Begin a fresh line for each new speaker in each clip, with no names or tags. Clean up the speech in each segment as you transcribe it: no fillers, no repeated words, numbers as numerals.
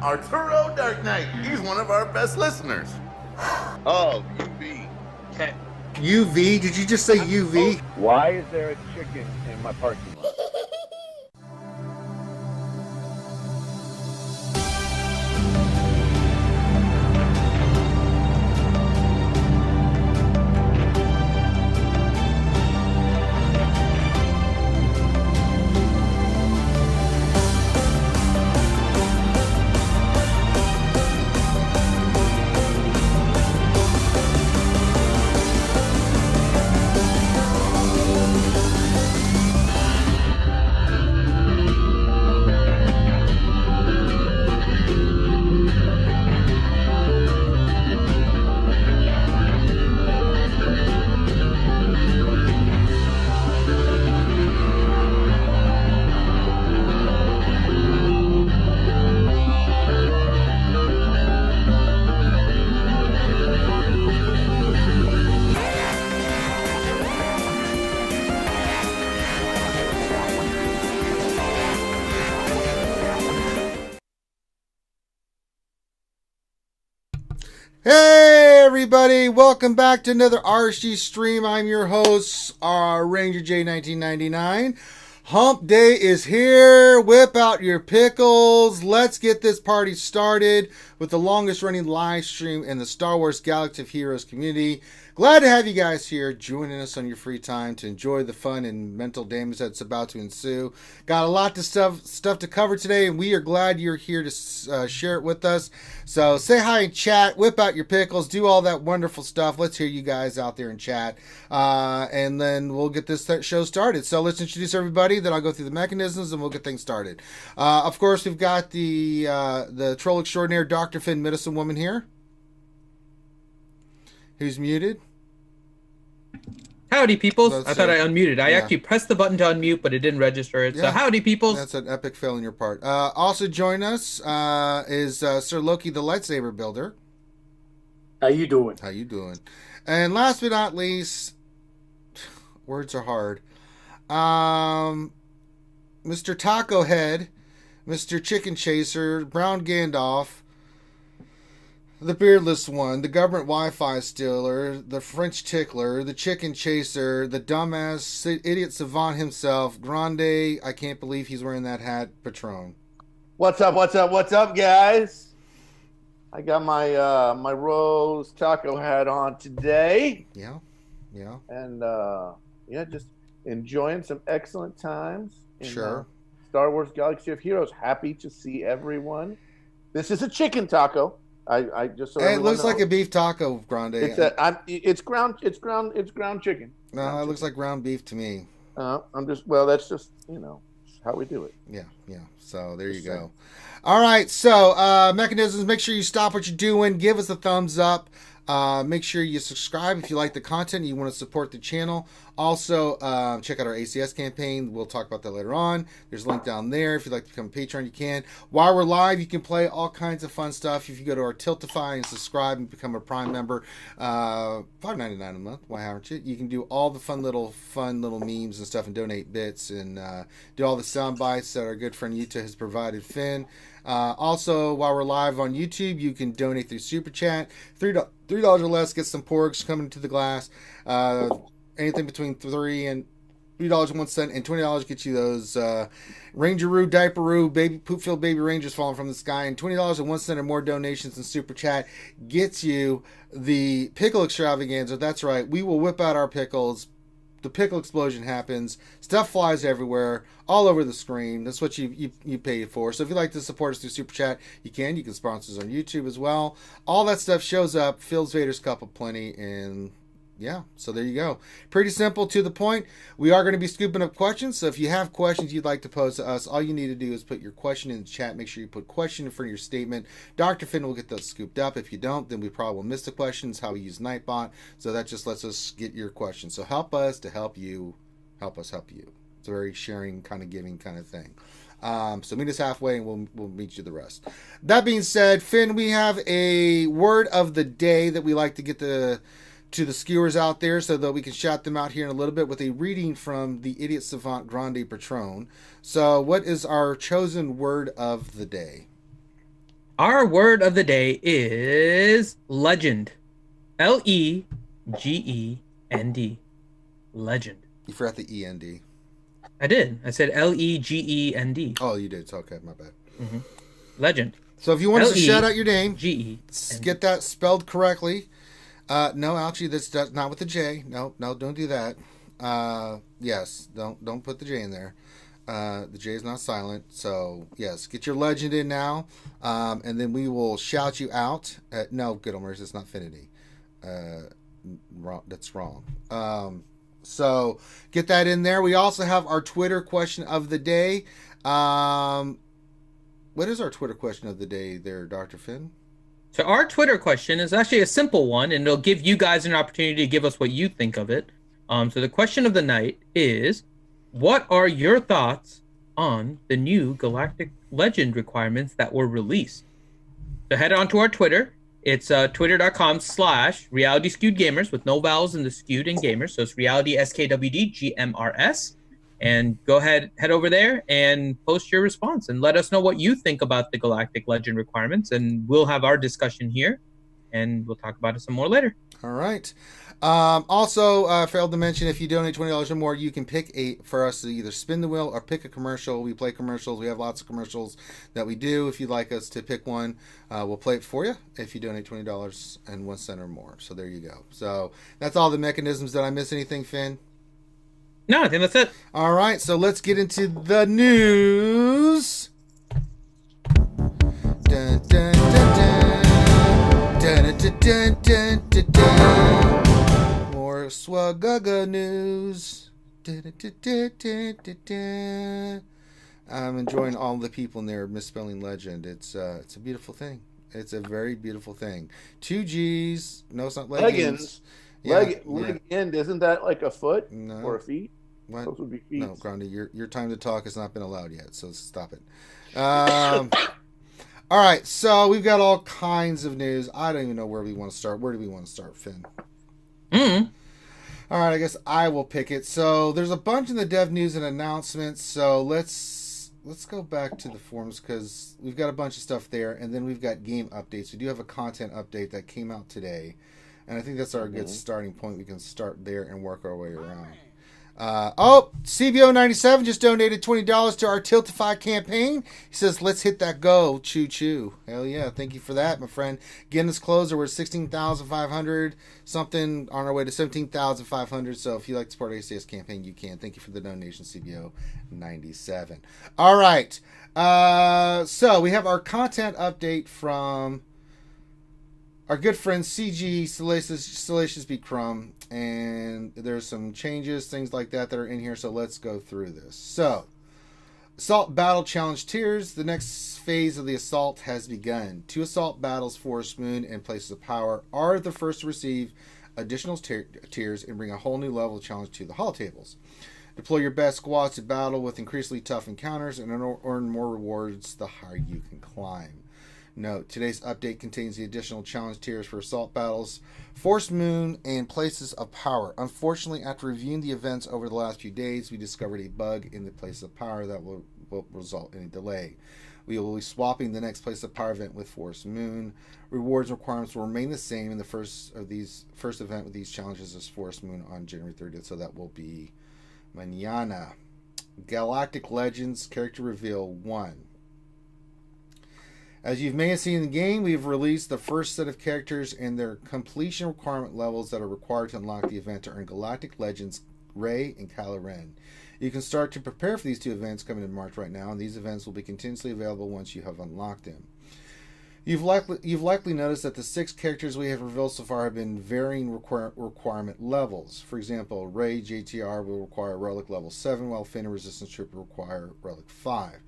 Arturo Dark Knight. He's one of our best listeners. Oh, UV.
Okay.
UV? Did you just say UV?
Why is there a chicken in my parking lot?
Hey everybody, welcome back to another RSG stream. I'm your host, Ranger J 1999. Hump Day is here. Whip out your pickles. Let's get this party started with the longest running live stream in the Star Wars Galactic Heroes community. Glad to have you guys here joining us on your free time to enjoy the fun and mental damage that's about to ensue. Got a lot of stuff to cover today, and we are glad you're here to share it with us. So say hi in chat, whip out your pickles, do all that wonderful stuff. Let's hear you guys out there in chat, and then we'll get this show started. So let's introduce everybody, then I'll go through the mechanisms, and we'll get things started. Of course, we've got the troll extraordinaire, Dr. Finn, Medicine Woman here. Who's muted?
Howdy, peoples. I thought I unmuted. I
yeah.
actually pressed the button to unmute, but it didn't register it.
Yeah.
So howdy, peoples.
That's an epic fail on your part. Also join us is Sir Loki, the lightsaber builder.
How you doing?
How you doing? And last but not least, words are hard. Mr. Taco Head, Mr. Chicken Chaser, Brown Gandalf, the Beardless One, the Government Wi-Fi Stealer, the French Tickler, the Chicken Chaser, the dumbass idiot savant himself, Grande. I can't believe he's wearing that hat, Patron.
What's up, guys? I got my my rose taco hat on today.
Yeah.
And just enjoying some excellent times in
Sure.
Star Wars Galaxy of Heroes. Happy to see everyone. This is a chicken taco. I just so
Hey, it looks
knows.
like a beef taco, Grande.
It's ground chicken.
No, it looks like ground beef to me.
That's just how we do it.
Yeah. So there you go. All right. So mechanisms. Make sure you stop what you're doing. Give us a thumbs up. Make sure you subscribe if you like the content and you want to support the channel. Also, check out our ACS campaign. We'll talk about that later on. There's a link down there. If you'd like to become a patron, you can. While we're live, you can play all kinds of fun stuff. If you go to our Tiltify and subscribe and become a Prime member, $5.99 a month. Why haven't you? You can do all the fun little memes and stuff and donate bits and do all the sound bites that our good friend Yuta has provided Finn. Also, while we're live on YouTube, you can donate through Super Chat. $3 or less, get some porgs coming to the glass. Anything between $3 and $3.01 and $20 gets you those Rangeroo, Diaperoo, baby poop-filled baby rangers falling from the sky. And $20.01 or more donations in Super Chat gets you the pickle extravaganza. That's right, we will whip out our pickles. The pickle explosion happens. Stuff flies everywhere, all over the screen. That's what you pay for. So if you'd like to support us through Super Chat, you can. You can sponsor us on YouTube as well. All that stuff shows up. Fills Vader's cup of plenty. And yeah, so there you go. Pretty simple, to the point. We are going to be scooping up questions. So if you have questions you'd like to pose to us, all you need to do is put your question in the chat. Make sure you put question in front of your statement. Dr. Finn will get those scooped up. If you don't, then we probably will miss the questions. How we use Nightbot. So that just lets us get your questions. So help us to help you. Help us help you. It's a very sharing, kind of giving kind of thing. So meet us halfway and we'll meet you the rest. That being said, Finn, we have a word of the day that we like to get to the skewers out there so that we can shout them out here in a little bit with a reading from the Idiot Savant Grande Patron. So what is our chosen word of the day?
Our word of the day is legend. Legend. Legend.
You forgot the END.
I did. I said legend.
Oh, you did. It's okay. My bad.
Mm-hmm. Legend.
So if you want us to shout out your name,
G-E.
get that spelled correctly. No, actually, that's not with the J. No, don't do that. Yes, don't put the J in there. The J is not silent. So yes, get your legend in now, and then we will shout you out. No, good omers, it's not Finity. Wrong. That's wrong. So get that in there. We also have our Twitter question of the day. What is our Twitter question of the day there, Dr. Finn?
So our Twitter question is actually a simple one, and it'll give you guys an opportunity to give us what you think of it. So the question of the night is, what are your thoughts on the new Galactic Legend requirements that were released? So head on to our Twitter. It's twitter.com/realityskewedgamers with no vowels in the skewed and gamers. So it's reality SKWDGMRS. And go ahead, head over there and post your response and let us know what you think about the Galactic Legend requirements. And we'll have our discussion here and we'll talk about it some more later.
All right. Also, failed to mention, if you donate $20 or more, you can pick for us to either spin the wheel or pick a commercial. We play commercials. We have lots of commercials that we do. If you'd like us to pick one, we'll play it for you if you donate $20.01 or more. So there you go. So that's all the mechanisms. Did I miss anything, Finn?
No, I think that's it. All
right, so let's get into the news. Dun, dun, dun, dun. Dun, dun, dun, dun, dun, dun. More SWGOH news. Dun, dun, dun, dun, dun, dun. I'm enjoying all the people in there misspelling legend. It's a beautiful thing. It's a very beautiful thing. 2 G's. No, it's not leggings.
Legend, isn't that like a foot or a feet?
What?
Those would be feet.
No, Grundy, your time to talk has not been allowed yet, so stop it. All right, so we've got all kinds of news. I don't even know where we want to start. Where do we want to start, Finn? All right, I guess I will pick it. So there's a bunch in the dev news and announcements. So let's go back to the forums because we've got a bunch of stuff there, and then we've got game updates. We do have a content update that came out today, and I think that's our good starting point. We can start there and work our way around. CBO97 just donated $20 to our Tiltify campaign. He says, let's hit that go. Choo choo. Hell yeah. Thank you for that, my friend. Getting us closer. We're 16,500 something on our way to 17,500. So if you like to support ACS campaign, you can. Thank you for the donation, CBO97. All right. So we have our content update from our good friend CG Salacious B. Crumb, and there's some changes, things like that are in here, so let's go through this. So, Assault Battle Challenge tiers. The next phase of the assault has begun. 2 assault battles, Forest Moon and Places of Power, are the first to receive additional tiers and bring a whole new level of challenge to the hall tables. Deploy your best squads to battle with increasingly tough encounters and earn more rewards the higher you can climb. Note, today's update contains the additional challenge tiers for assault battles, Forest Moon, and Places of Power. Unfortunately, after reviewing the events over the last few days, we discovered a bug in the Places of Power that will result in a delay. We will be swapping the next Place of Power event with Forest Moon. Rewards and requirements will remain the same in the first event with these challenges as Forest Moon on January 30th, so that will be mañana. Galactic Legends Character Reveal 1. As you may have seen in the game, we've released the first set of characters and their completion requirement levels that are required to unlock the event to earn Galactic Legends Rey and Kylo Ren. You can start to prepare for these 2 events coming in March right now, and these events will be continuously available once you have unlocked them. You've likely noticed that the 6 characters we have revealed so far have been varying requirement levels. For example, Rey JTR will require Relic level 7, while Finn and Resistance Trooper require Relic 5.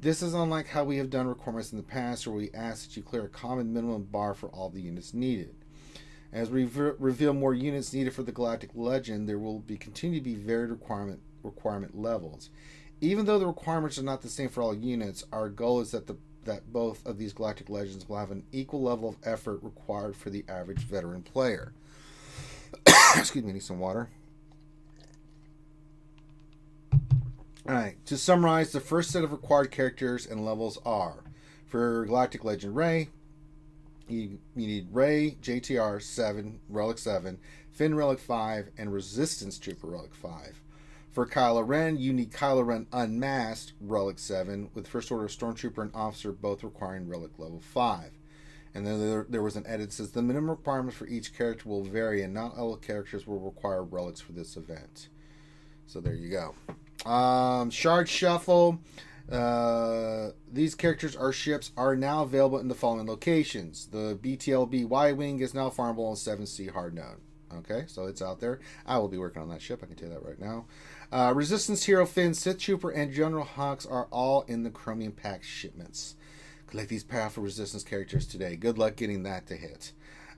This is unlike how we have done requirements in the past, where we ask that you clear a common minimum bar for all the units needed. As we reveal more units needed for the Galactic Legend, there will continue to be varied requirement levels. Even though the requirements are not the same for all units, our goal is that both of these Galactic Legends will have an equal level of effort required for the average veteran player. Excuse me, I need some water. Alright, to summarize, the first set of required characters and levels are For Galactic Legend Ray, you need Ray, JTR 7, Relic 7, Finn Relic 5, and Resistance Trooper Relic 5. For Kylo Ren, you need Kylo Ren Unmasked Relic 7, with First Order Stormtrooper and Officer both requiring Relic Level 5. And then there was an edit that says the minimum requirements for each character will vary, and not all characters will require relics for this event. So there you go. Shard Shuffle. These characters or ships are now available in the following locations. The BTLB Y-Wing is now farmable on 7C hard node. Okay, so it's out there. I will be working on that ship. I can tell you that right now. Resistance Hero Finn, Sith Trooper, and General Hux are all in the Chromium Pack shipments. Collect these powerful Resistance characters today. Good luck getting that to hit.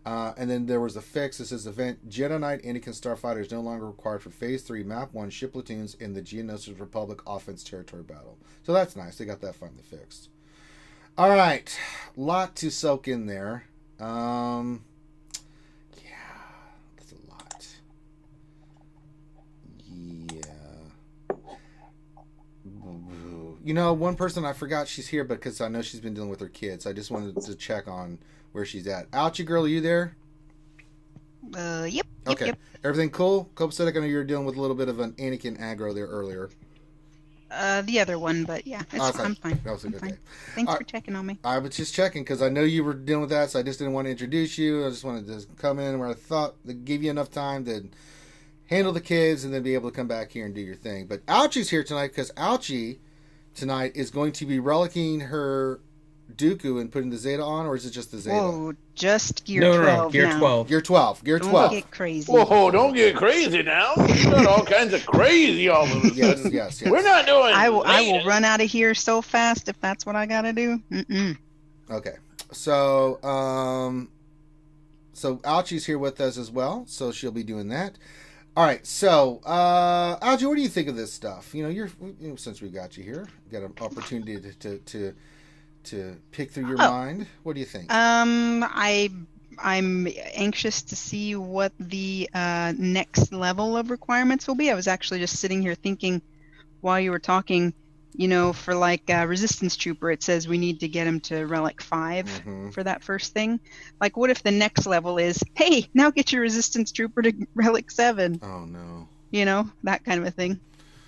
And then there was a fix. This is event Jedi Knight Anakin Starfighter is no longer required for Phase 3 Map 1 ship platoons in the Geonosis Republic Offense Territory Battle. So that's nice. They got that finally fixed. All right. Lot to soak in there. Yeah. That's a lot. Yeah. You know, one person I forgot she's here because I know she's been dealing with her kids. I just wanted to check on where she's at. Ouchie girl, are you there?
Yep.
Okay.
Yep.
Everything cool? Copacetic, I know you were dealing with a little bit of an Anakin aggro there earlier.
The other one, but yeah, I'm fine.
That was
I'm
okay.
fine. Thanks for checking on me.
I was just checking because I know you were dealing with that, so I just didn't want to introduce you. I just wanted to come in where I thought to give you enough time to handle the kids and then be able to come back here and do your thing. But Ouchie's here tonight because Ouchie tonight is going to be relicking her Dooku and putting the Zeta on, or is it just the Zeta?
Whoa, just gear
No,
12
gear
now.
12.
Gear 12. Gear
Don't
12.
get crazy.
Whoa, don't get crazy now. You got all kinds of crazy all of us.
Yes.
We're not doing
I will run out of here so fast if that's what I gotta do.
Okay. So, Ouchie's here with us as well, so she'll be doing that. All right, so Algie, what do you think of this stuff? Since we got you here, got an opportunity to pick through your mind. What do you think?
I'm anxious to see what the next level of requirements will be. I was actually just sitting here thinking while you were talking. For like Resistance Trooper, it says we need to get him to Relic 5 for that first thing. Like, what if the next level is, hey, now get your Resistance Trooper to Relic 7?
Oh, no.
That kind of a thing.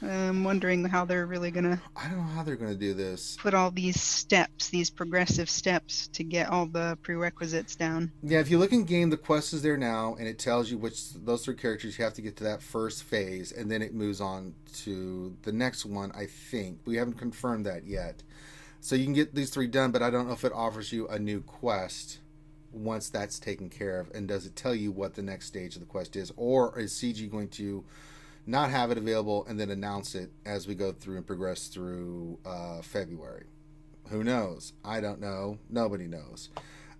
I'm wondering how they're really going to...
I don't know how they're going to do this.
Put all these steps, these progressive steps to get all the prerequisites down.
Yeah, if you look in game, the quest is there now, and it tells you which those 3 characters you have to get to that first phase, and then it moves on to the next one, I think. We haven't confirmed that yet. So you can get these 3 done, but I don't know if it offers you a new quest once that's taken care of, and does it tell you what the next stage of the quest is, or is CG going to not have it available and then announce it as we go through and progress through February? Who knows? I don't know. Nobody knows.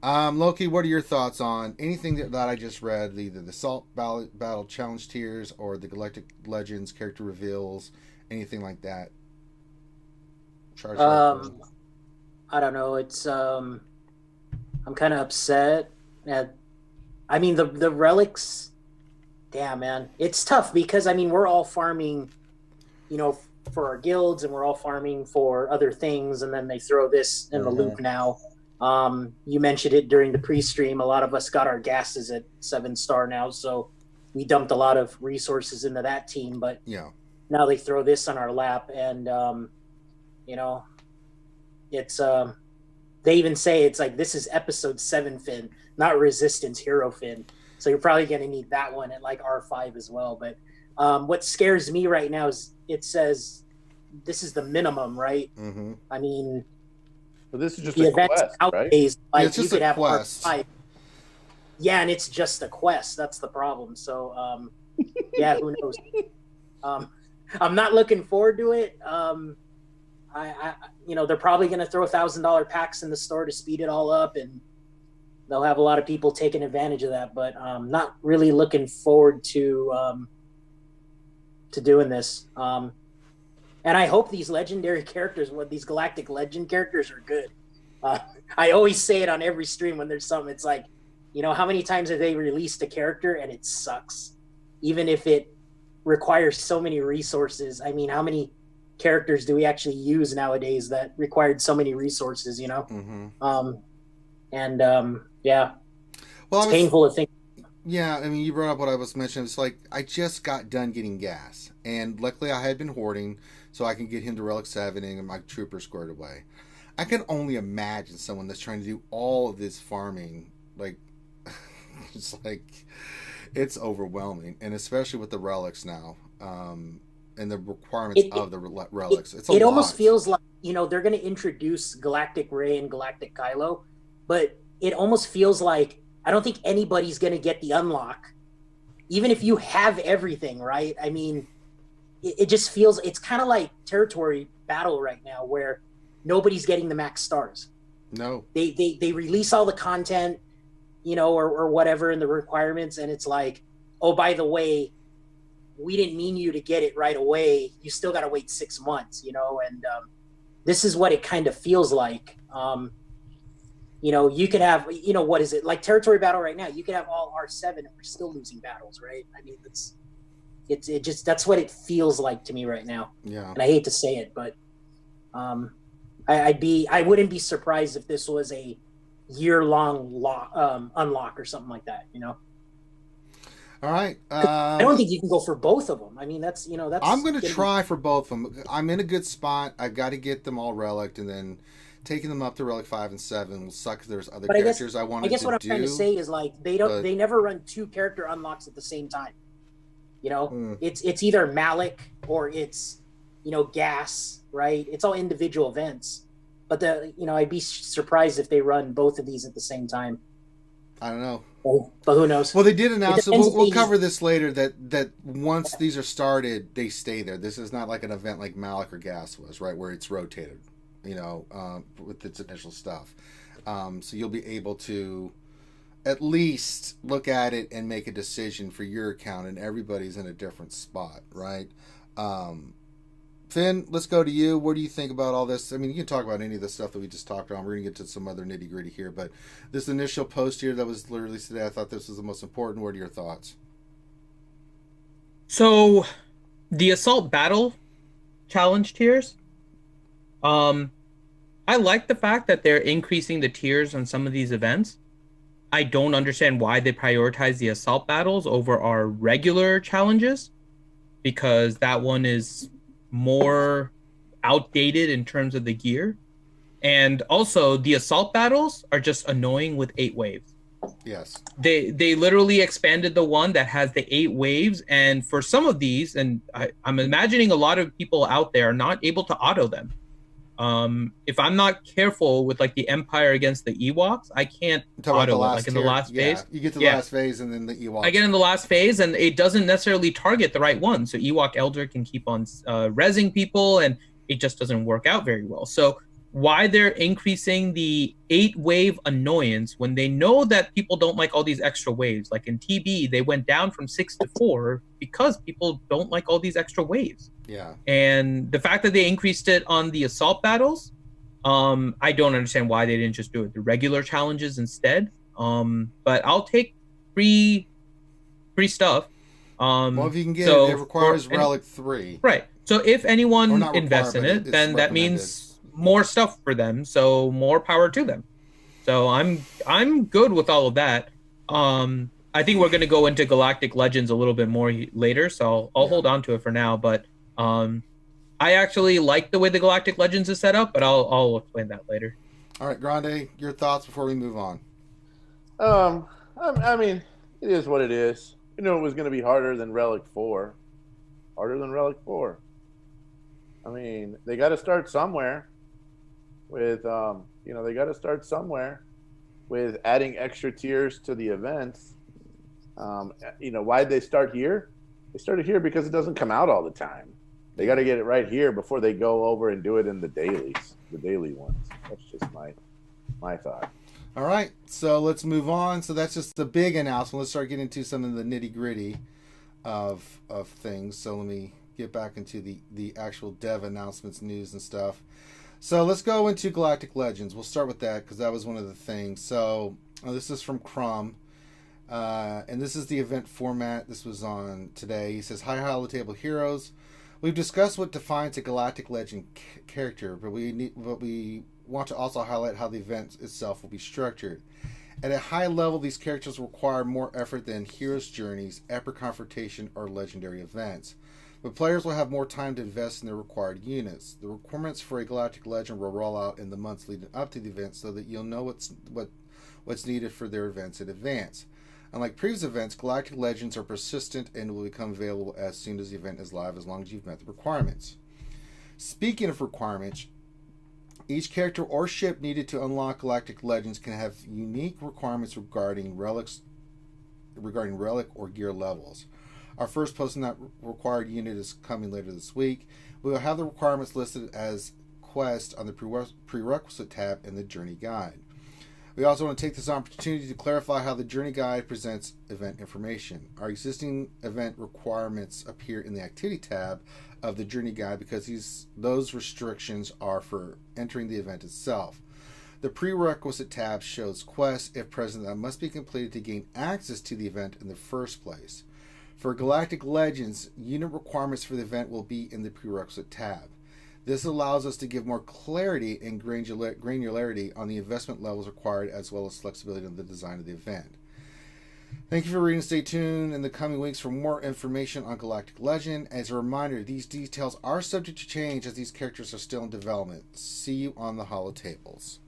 Loki, what are your thoughts on anything that I just read, either the Salt Battle Challenge tiers or the Galactic Legends character reveals, anything like that?
I don't know. It's I'm kind of upset at. I mean, the relics. Damn, man, it's tough because we're all farming, for our guilds, and we're all farming for other things, and then they throw this in the loop now. You mentioned it during the pre-stream. A lot of us got our gases at 7-star now, so we dumped a lot of resources into that team. But now they throw this on our lap, and it's they even say it's like this is episode 7 Finn, not Resistance Hero Finn. So you're probably going to need that one at like R5 as well. But what scares me right now is it says this is the minimum, right? I mean,
but this is just
the
a
event's
quest,
outdays,
right?
like
It's just
you could
a
have
quest.
R5. Yeah, and it's just a quest. That's the problem. So yeah, who knows? I'm not looking forward to it. They're probably going to throw $1,000 packs in the store to speed it all up, and they'll have a lot of people taking advantage of that, but not really looking forward to doing this. And I hope these legendary characters, these Galactic Legend characters, are good. I always say it on every stream when there's something. It's like, how many times have they released a character and it sucks? Even if it requires so many resources. I mean, how many characters do we actually use nowadays that required so many resources, you know? Yeah,
Well,
it's painful to think.
Yeah, I mean, you brought up what I was mentioning. It's like, I just got done getting gas. And luckily I had been hoarding, so I can get him to Relic 7 and my trooper squared away. I can only imagine someone that's trying to do all of this farming. Like, it's overwhelming. And especially with the relics now. And the requirements of the relics.
It almost feels like, you know, they're going to introduce Galactic Ray and Galactic Kylo, but it almost feels like I don't think anybody's going to get the unlock, even if you have everything, right? I mean, it just feels, it's kind of like territory battle right now where nobody's getting the max stars.
No.
They release all the content, you know, or whatever in the requirements, and it's like, oh, by the way, we didn't mean you to get it right away. You still got to wait 6 months, you know, and this is what it kind of feels like. You know, you could have, you know, what is it? Like territory battle right now, you could have all R7 and we're still losing battles, right? I mean, it just, that's what it feels like to me right now.
Yeah.
And I hate to say it, but I wouldn't be surprised if this was a year-long unlock or something like that, you know?
All right.
I don't think you can go for both of them. I mean, that's, you know, that's.
I'm going to try for both of them. I'm in a good spot. I've got to get them all relicked, and then taking them up to Relic 5 and 7 will suck if there's other characters I wanted to do.
I guess what I'm trying to say is, like, they never run 2 character unlocks at the same time. You know, it's either Malik or it's, you know, Gas, right? It's all individual events. But you know, I'd be surprised if they run both of these at the same time.
I don't know.
But who knows?
Well, they did announce, we'll cover this later, that once these are started, they stay there. This is not like an event like Malik or Gas was, right, where it's rotated, you know, with its initial stuff. So you'll be able to at least look at it and make a decision for your account, and everybody's in a different spot, right? Finn, let's go to you. What do you think about all this? I mean, you can talk about any of the stuff that we just talked about. We're going to get to some other nitty gritty here, but this initial post here that was released today, I thought this was the most important. What are your thoughts?
So, the Assault Battle challenge tiers, I like the fact that they're increasing the tiers on some of these events. I don't understand why they prioritize the Assault Battles over our regular challenges, because that one is more outdated in terms of the gear. And also the Assault Battles are just annoying with 8 waves.
Yes.
They literally expanded the one that has the 8 waves, and for some of these, and I'm imagining a lot of people out there are not able to auto them. If I'm not careful with like the Empire against the Ewoks, I can't auto it like in the last phase.
You get to the last phase and then the Ewoks.
I get in the last phase and it doesn't necessarily target the right one. So Ewok Elder can keep on rezzing people and it just doesn't work out very well. So why they're increasing the 8 wave annoyance when they know that people don't like all these extra waves? Like in TB, they went down from 6 to 4 because people don't like all these extra waves.
Yeah. And
the fact that they increased it on the Assault Battles, I don't understand why they didn't just do it the regular challenges instead. But I'll take free stuff.
Well, if you can get it requires Relic 3.
Right. So if anyone invests in it, then that means more stuff for them. So more power to them. So I'm good with all of that. I think we're going to go into Galactic Legends a little bit more later, so I'll hold on to it for now. But I actually like the way the Galactic Legends is set up, but I'll explain that later.
All right, Grande, your thoughts before we move on.
I mean, it is what it is. You know, it was going to be harder than Relic 4. Harder than Relic 4. I mean, they got to start somewhere with, you know, they got to start somewhere with adding extra tiers to the events. You know, why'd they start here? They started here because it doesn't come out all the time. They got to get it right here before they go over and do it in the dailies, the daily ones. That's just my thought.
All right, so let's move on. So that's just the big announcement. Let's start getting into some of the nitty gritty of things. So let me get back into the actual dev announcements, news and stuff. So let's go into Galactic Legends. We'll start with that because that was one of the things. So this is from Crumb. And this is the event format. This was on today. He says, hi, hollow table heroes. We've discussed what defines a Galactic Legend character, but we want to also highlight how the event itself will be structured. At a high level, these characters require more effort than heroes' journeys, epic confrontation, or legendary events. But players will have more time to invest in their required units. The requirements for a Galactic Legend will roll out in the months leading up to the event so that you'll know what's needed for their events in advance. Unlike previous events, Galactic Legends are persistent and will become available as soon as the event is live as long as you've met the requirements. Speaking of requirements, each character or ship needed to unlock Galactic Legends can have unique requirements regarding relic or gear levels. Our first post in that required unit is coming later this week. We will have the requirements listed as quests on the prerequisite tab in the Journey Guide. We also want to take this opportunity to clarify how the Journey Guide presents event information. Our existing event requirements appear in the Activity tab of the Journey Guide because those restrictions are for entering the event itself. The Prerequisite tab shows quests, if present, that must be completed to gain access to the event in the first place. For Galactic Legends, unit requirements for the event will be in the Prerequisite tab. This allows us to give more clarity and granularity on the investment levels required, as well as flexibility in the design of the event. Thank you for reading. Stay tuned in the coming weeks for more information on Galactic Legend. As a reminder, these details are subject to change as these characters are still in development. See you on the holotables.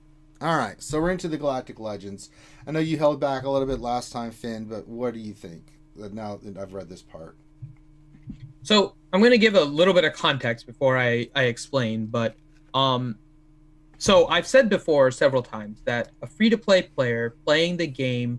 Alright, so we're into the Galactic Legends. I know you held back a little bit last time, Finn, but what do you think now that I've read this part?
So I'm going to give a little bit of context before I explain, but so I've said before several times that a free-to-play player playing the game,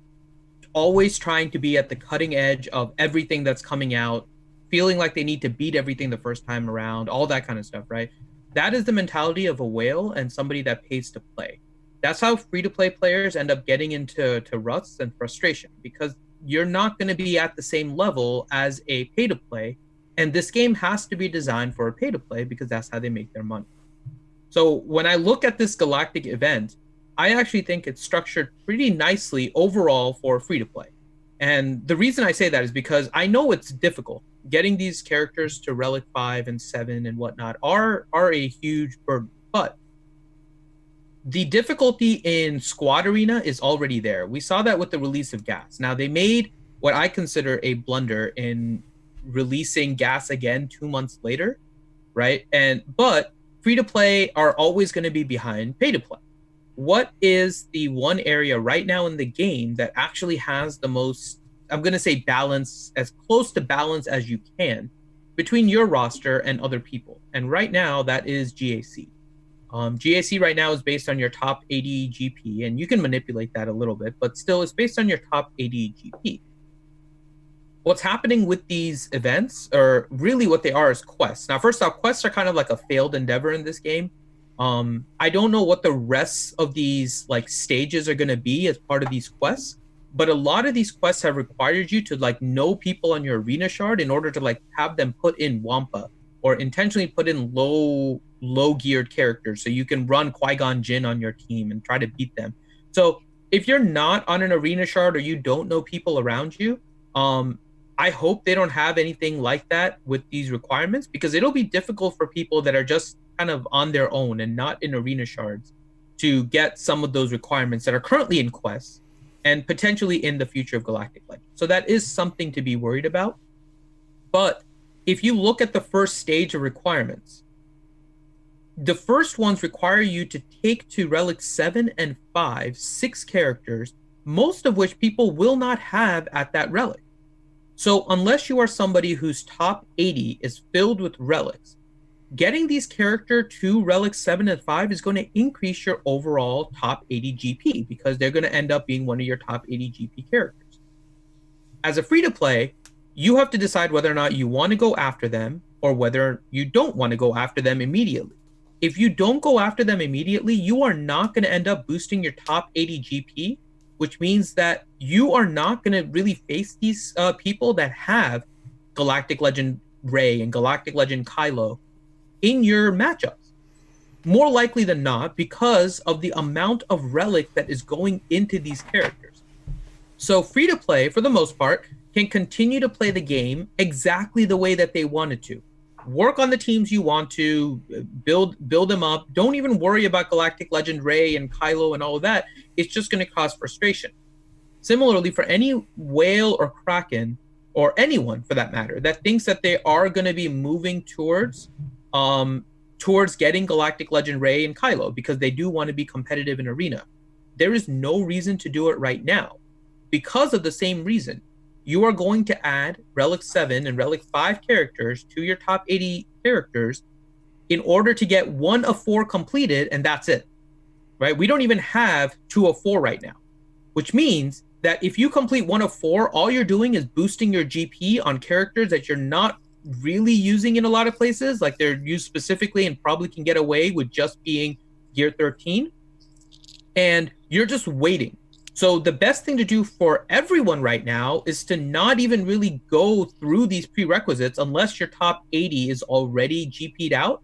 always trying to be at the cutting edge of everything that's coming out, feeling like they need to beat everything the first time around, all that kind of stuff, right? That is the mentality of a whale and somebody that pays to play. That's how free-to-play players end up getting into ruts and frustration, because you're not going to be at the same level as a pay-to-play. And this game has to be designed for a pay-to-play because that's how they make their money. So when I look at this Galactic event, I actually think it's structured pretty nicely overall for free-to-play. And the reason I say that is because I know it's difficult. Getting these characters to Relic 5 and 7 and whatnot are a huge burden. But the difficulty in Squad Arena is already there. We saw that with the release of Gas. Now, they made what I consider a blunder in releasing Gas again 2 months later, right? But free to play are always going to be behind pay to play. What is the one area right now in the game that actually has the most, I'm going to say balance, as close to balance as you can between your roster and other people? And right now that is GAC. GAC right now is based on your top 80 GP, and you can manipulate that a little bit, but still it's based on your top 80 GP. What's happening with these events, or really what they are, is quests. Now, first off, quests are kind of like a failed endeavor in this game. I don't know what the rest of these like stages are going to be as part of these quests, but a lot of these quests have required you to like know people on your arena shard in order to like have them put in Wampa or intentionally put in low geared characters so you can run Qui-Gon Jinn on your team and try to beat them. So if you're not on an arena shard or you don't know people around you, I hope they don't have anything like that with these requirements, because it'll be difficult for people that are just kind of on their own and not in arena shards to get some of those requirements that are currently in quests and potentially in the future of Galactic Legends. So that is something to be worried about. But if you look at the first stage of requirements, the first ones require you to take to Relic 7 and 5 6 characters, most of which people will not have at that relic. So unless you are somebody whose top 80 is filled with relics, getting these characters to Relic 7 and 5 is going to increase your overall top 80 GP, because they're going to end up being one of your top 80 GP characters. As a free-to-play, you have to decide whether or not you want to go after them or whether you don't want to go after them immediately. If you don't go after them immediately, you are not going to end up boosting your top 80 GP, which means that you are not going to really face these people that have Galactic Legend Rey and Galactic Legend Kylo in your matchups. More likely than not, because of the amount of relic that is going into these characters. So free-to-play, for the most part, can continue to play the game exactly the way that they wanted to. work on the teams you want to, build them up. Don't even worry about Galactic Legend Rey and Kylo and all of that. It's just going to cause frustration. Similarly, for any whale or kraken, or anyone for that matter, that thinks that they are going to be moving towards getting Galactic Legend Rey and Kylo because they do want to be competitive in Arena, there is no reason to do it right now. Because of the same reason, you are going to add Relic 7 and Relic 5 characters to your top 80 characters in order to get 1 of 4 completed, and that's it, right? We don't even have 2 of 4 right now, which means that if you complete 1 of 4, all you're doing is boosting your GP on characters that you're not really using in a lot of places, like they're used specifically and probably can get away with just being gear 13, and you're just waiting. So the best thing to do for everyone right now is to not even really go through these prerequisites unless your top 80 is already GP'd out,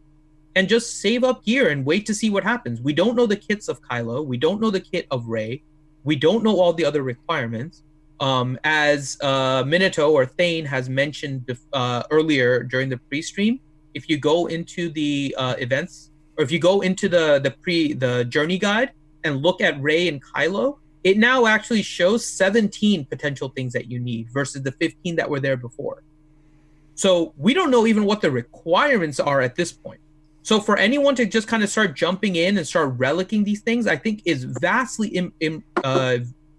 and just save up gear and wait to see what happens. We don't know the kits of Kylo. We don't know the kit of Rey. We don't know all the other requirements. As Minato or Thane has mentioned earlier during the pre-stream, if you go into the events, or if you go into the journey guide and look at Rey and Kylo, it now actually shows 17 potential things that you need versus the 15 that were there before. So we don't know even what the requirements are at this point. So for anyone to just kind of start jumping in and start relicking these things, I think is vastly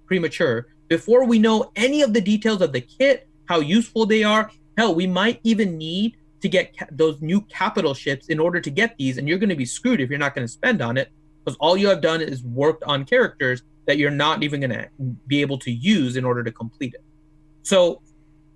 premature before we know any of the details of the kit, how useful they are. Hell, we might even need to get those new capital ships in order to get these, and you're going to be screwed if you're not going to spend on it, because all you have done is worked on characters that you're not even going to be able to use in order to complete it. So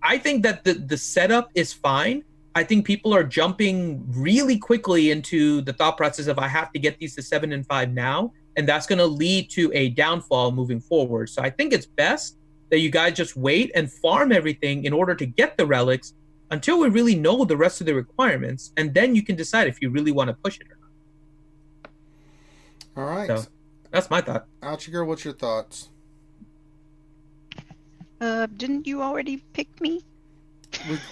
I think that the setup is fine. I think people are jumping really quickly into the thought process of I have to get these to 7 and 5 now, and that's going to lead to a downfall moving forward. So I think it's best that you guys just wait and farm everything in order to get the relics until we really know the rest of the requirements, and then you can decide if you really want to push it or not.
All right.
So that's my thought.
Ouchie girl, what's your thoughts?
Didn't you already pick me?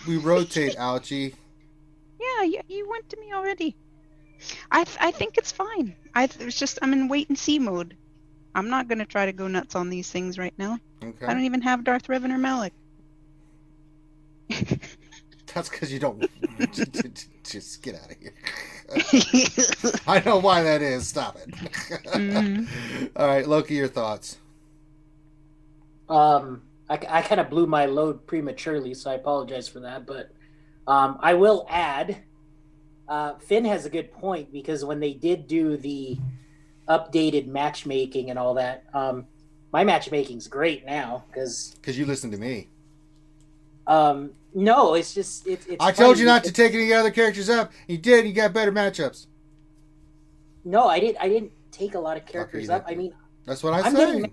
We rotate, Ouchie.
Yeah, you went to me already. I think it's fine. I'm in wait and see mode. I'm not gonna try to go nuts on these things right now.
Okay.
I don't even have Darth Revan or Malik.
That's because you don't. Just get out of here. I know why that is. Stop it.
Mm-hmm.
All right, Loki, your thoughts.
I kind of blew my load prematurely, so I apologize for that. But I will add, Finn has a good point, because when they did do the updated matchmaking and all that, my matchmaking's great now because
you listen to me.
No, it's just it's.
I told you not to take any other characters up. You did. You got better matchups.
No, I didn't take a lot of characters up. I mean,
that's what I said.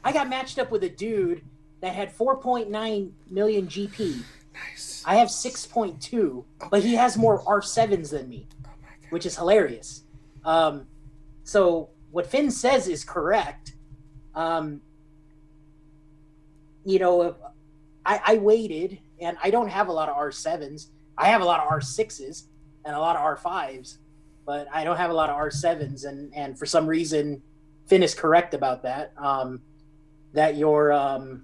I got matched up with a dude that had 4.9 million GP.
Nice.
I have 6.2, but he has more R7s than me, which is hilarious. So what Finn says is correct. I waited, and I don't have a lot of R7s. I have a lot of R6s and a lot of R5s, but I don't have a lot of R7s. And for some reason, Finn is correct about that. That your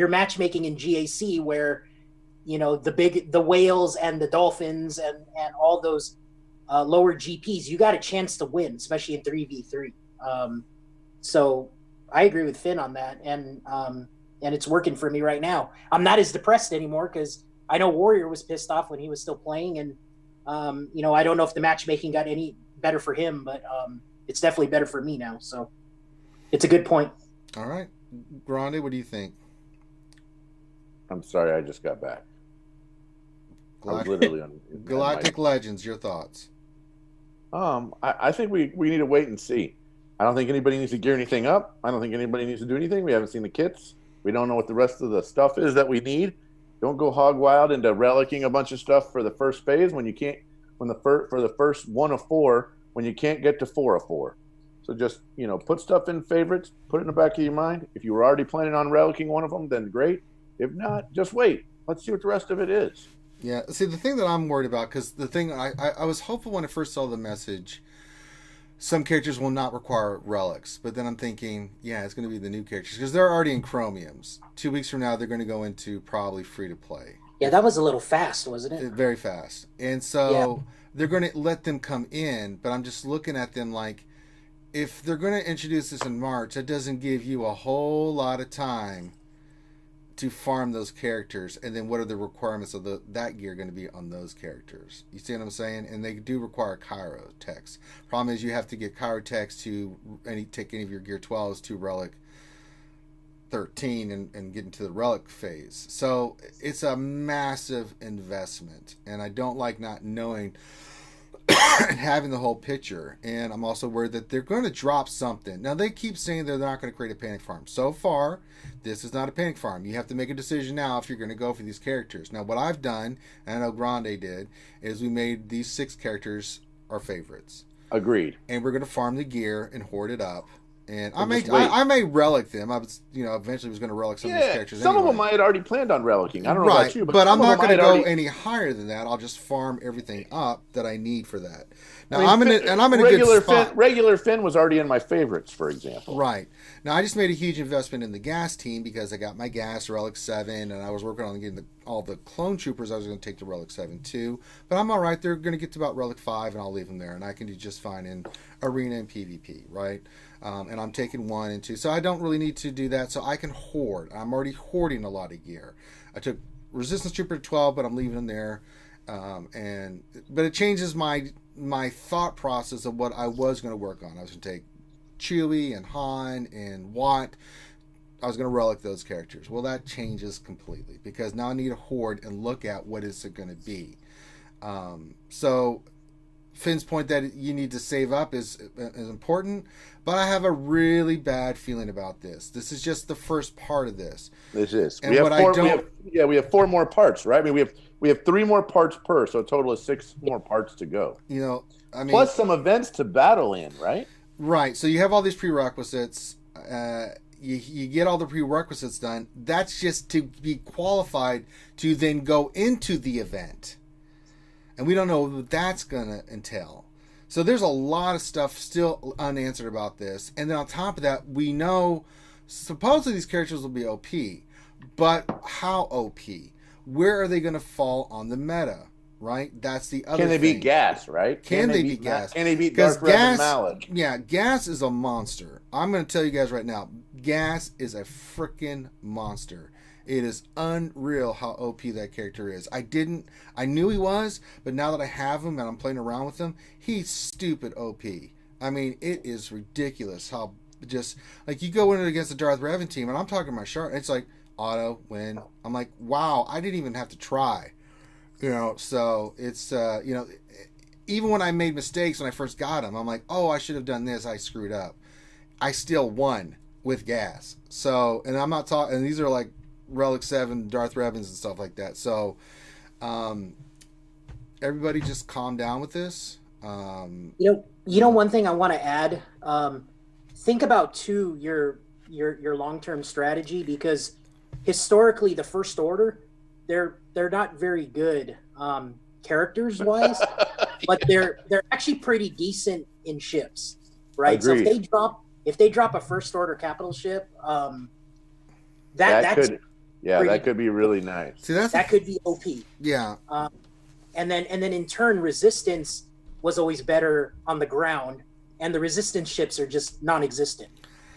matchmaking in GAC, where the whales and the dolphins and all those lower GPs, you got a chance to win, especially in 3v3. So I agree with Finn on that, and it's working for me right now. I'm not as depressed anymore because I know Warrior was pissed off when he was still playing, and I don't know if the matchmaking got any better for him, but it's definitely better for me now. So it's a good point.
All right, Grande, what do you think?
I'm sorry, I just got back. I was literally on
Galactic Legends. Your thoughts?
I think we need to wait and see. I don't think anybody needs to gear anything up. I don't think anybody needs to do anything. We haven't seen the kits. We don't know what the rest of the stuff is that we need. Don't go hog wild into relicking a bunch of stuff for the first phase when you can't. For the first 1 of 4, when you can't get to 4 of 4. So just put stuff in favorites. Put it in the back of your mind. If you were already planning on relicking one of them, then great. If not, just wait. Let's see what the rest of it is.
Yeah. See, the thing that I'm worried about, because the thing I was hopeful when I first saw the message, some characters will not require relics. But then I'm thinking, yeah, it's going to be the new characters because they're already in chromiums. 2 weeks from now, they're going to go into probably free to play.
Yeah, that was a little fast, wasn't it?
Very fast. And so they're going to let them come in, but I'm just looking at them like, if they're going to introduce this in March, that doesn't give you a whole lot of time to farm those characters. And then what are the requirements of that gear going to be on those characters? You see what I'm saying? And they do require Cairo text. Problem is you have to get Cairo text to take any of your gear 12s to Relic 13 and get into the relic phase. So it's a massive investment, and I don't like not knowing and having the whole picture. And I'm also worried that they're going to drop something. Now they keep saying they're not going to create a panic farm. So far, this is not a panic farm. You have to make a decision now if you're going to go for these characters. Now what I've done, and I know Grande did, is we made these 6 characters our favorites.
Agreed.
And we're going to farm the gear and hoard it up. And I may relic them. I was, eventually was going to relic some of these characters.
Some
anyway.
of them I had already planned on relicking. I don't know about you,
but I'm not going to go any higher than that. I'll just farm everything up that I need for that. Now I'm in a good spot.
Regular Finn was already in my favorites, for example.
Right. Now I just made a huge investment in the gas team because I got my gas Relic 7, and I was working on getting all the clone troopers. I was going to take to Relic 7 too, but I'm all right. They're going to get to about Relic 5, and I'll leave them there, and I can do just fine in arena and PvP. Right. And I'm taking 1 and 2, so I don't really need to do that. So I can hoard. I'm already hoarding a lot of gear. I took Resistance Trooper to 12, but I'm leaving them there. But it changes my thought process of what I was going to work on. I was going to take Chewie and Han and Watt. I was going to relic those characters. Well, that changes completely because now I need to hoard and look at what is it going to be. So Finn's point that you need to save up is important, but I have a really bad feeling about this. This is just the first part of this.
This is.
And
we have 4 more parts, right? I mean, we have 3 more parts per, so a total of 6 more parts to go.
Plus
some events to battle in, right?
Right. So you have all these prerequisites. You get all the prerequisites done. That's just to be qualified to then go into the event. And we don't know what that's going to entail. So there's a lot of stuff still unanswered about this. And then on top of that, we know supposedly these characters will be OP. But how OP? Where are they going to fall on the meta? Right? That's the other thing.
Can they beat Gas, right?
Can they beat Gas?
Can they beat Darth Revan Malak?
Yeah, Gas is a monster. I'm going to tell you guys right now, Gas is a freaking monster. It is unreal how OP that character is. I knew he was, but now that I have him and I'm playing around with him, he's stupid OP. I mean, it is ridiculous how just, like, you go in against the Darth Revan team, and I'm talking my sharp, it's like, auto, win. I'm like, wow, I didn't even have to try. So it's, even when I made mistakes when I first got him, I'm like, oh, I should have done this, I screwed up. I still won with Gas. So, and I'm not talking, and these are like, Relic 7, Darth Revans and stuff like that. So everybody just calm down with this.
One thing I want to add, think about too your long-term strategy, because historically the First Order, they're not very good characters wise, but they're actually pretty decent in ships, right?
Agreed.
So if they drop a First Order capital ship, that
could be really nice.
See,
that could be OP.
Yeah.
And then in turn, Resistance was always better on the ground, and the Resistance ships are just non-existent.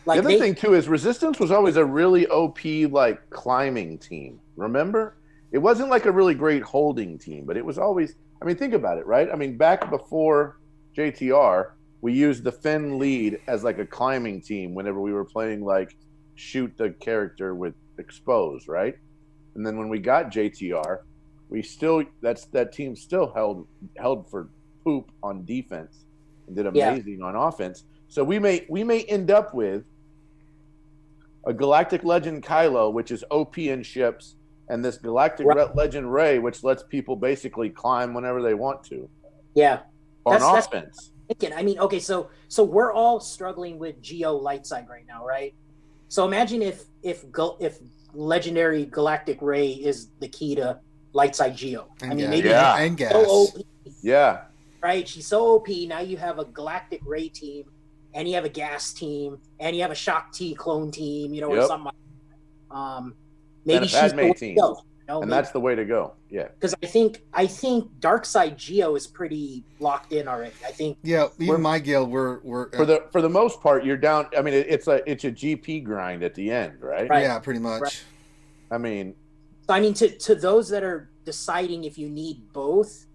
Like,
the other thing too is Resistance was always a really OP like climbing team. Remember, it wasn't like a really great holding team, but it was always. I mean, think about it, right? I mean, back before JTR, we used the Finn lead as like a climbing team whenever we were playing like shoot the character with expose, right? And then when we got JTR, that team still held for poop on defense and did amazing on offense. So we may end up with a Galactic Legend Kylo, which is OP in ships, and this Galactic Legend Rey, which lets people basically climb whenever they want to.
Yeah.
On offense.
I mean, okay, so we're all struggling with Geo light side right now, right? So imagine if legendary Galactic Rey is the key to light side Geo. I mean, maybe
and gas.
so OP,
Yeah.
right? She's so OP. Now you have a Galactic Ray team, and you have a gas team, and you have a Shock T clone team, you know, or something. Maybe she's the way to go.
And that's the way to go. Yeah.
Because I think Dark Side Geo is pretty locked in already. I think.
Yeah, even my guild, we're
for the most part, you're down. I mean, it's a GP grind at the end, right?
Yeah, pretty much.
Right.
I mean,
to those that are deciding if you need both,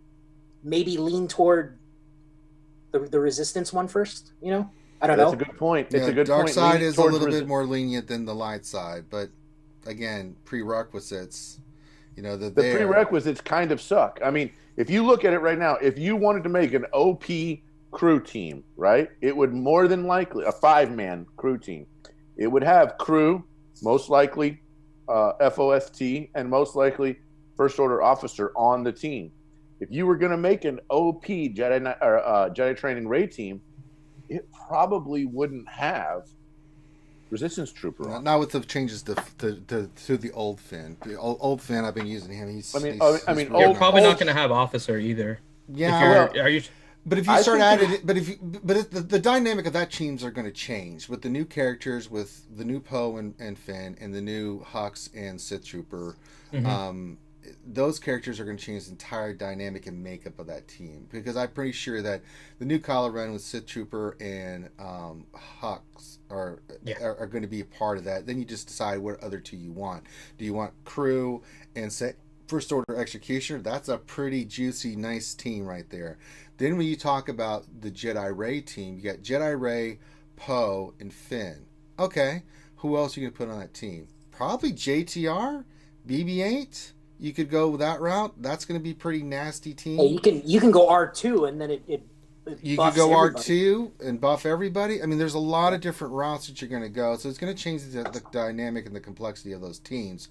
maybe lean toward the resistance one first. You know, I don't know.
That's a good point. It's a good
Dark
point.
side is a little bit more lenient than the light side, but again, prerequisites. You know, the
prerequisites kind of suck. I mean, if you look at it right now, if you wanted to make an OP crew team, right, it would more than likely, a 5-man crew team, it would have crew, most likely FOST, and most likely First Order officer on the team. If you were going to make an OP Jedi Training Ray team, it probably wouldn't have Resistance Trooper on.
Not with the changes to the old Finn. The old Finn, I've been using him.
You're probably not going to have officer either.
Yeah.
Are you?
But if you start adding, the dynamic of that teams are going to change with the new characters, with the new Poe and Finn, and the new Hux and Sith Trooper.
Mm-hmm.
Those characters are going to change the entire dynamic and makeup of that team, because I'm pretty sure that the new Kylo Ren with Sith Trooper and Hux are going to be a part of that. Then you just decide what other two you want. Do you want crew and say First Order Executioner? That's a pretty juicy, nice team right there. Then when you talk about the Jedi Ray team, you got Jedi Ray, Poe, and Finn. Okay, who else are you going to put on that team? Probably JTR, BB-8. You could go that route. That's going to be a pretty nasty team.
Hey, you can go R2 and then it
you could go everybody. R2 and buff everybody. I mean, there's a lot of different routes that you're going to go. So it's going to change the dynamic and the complexity of those teams.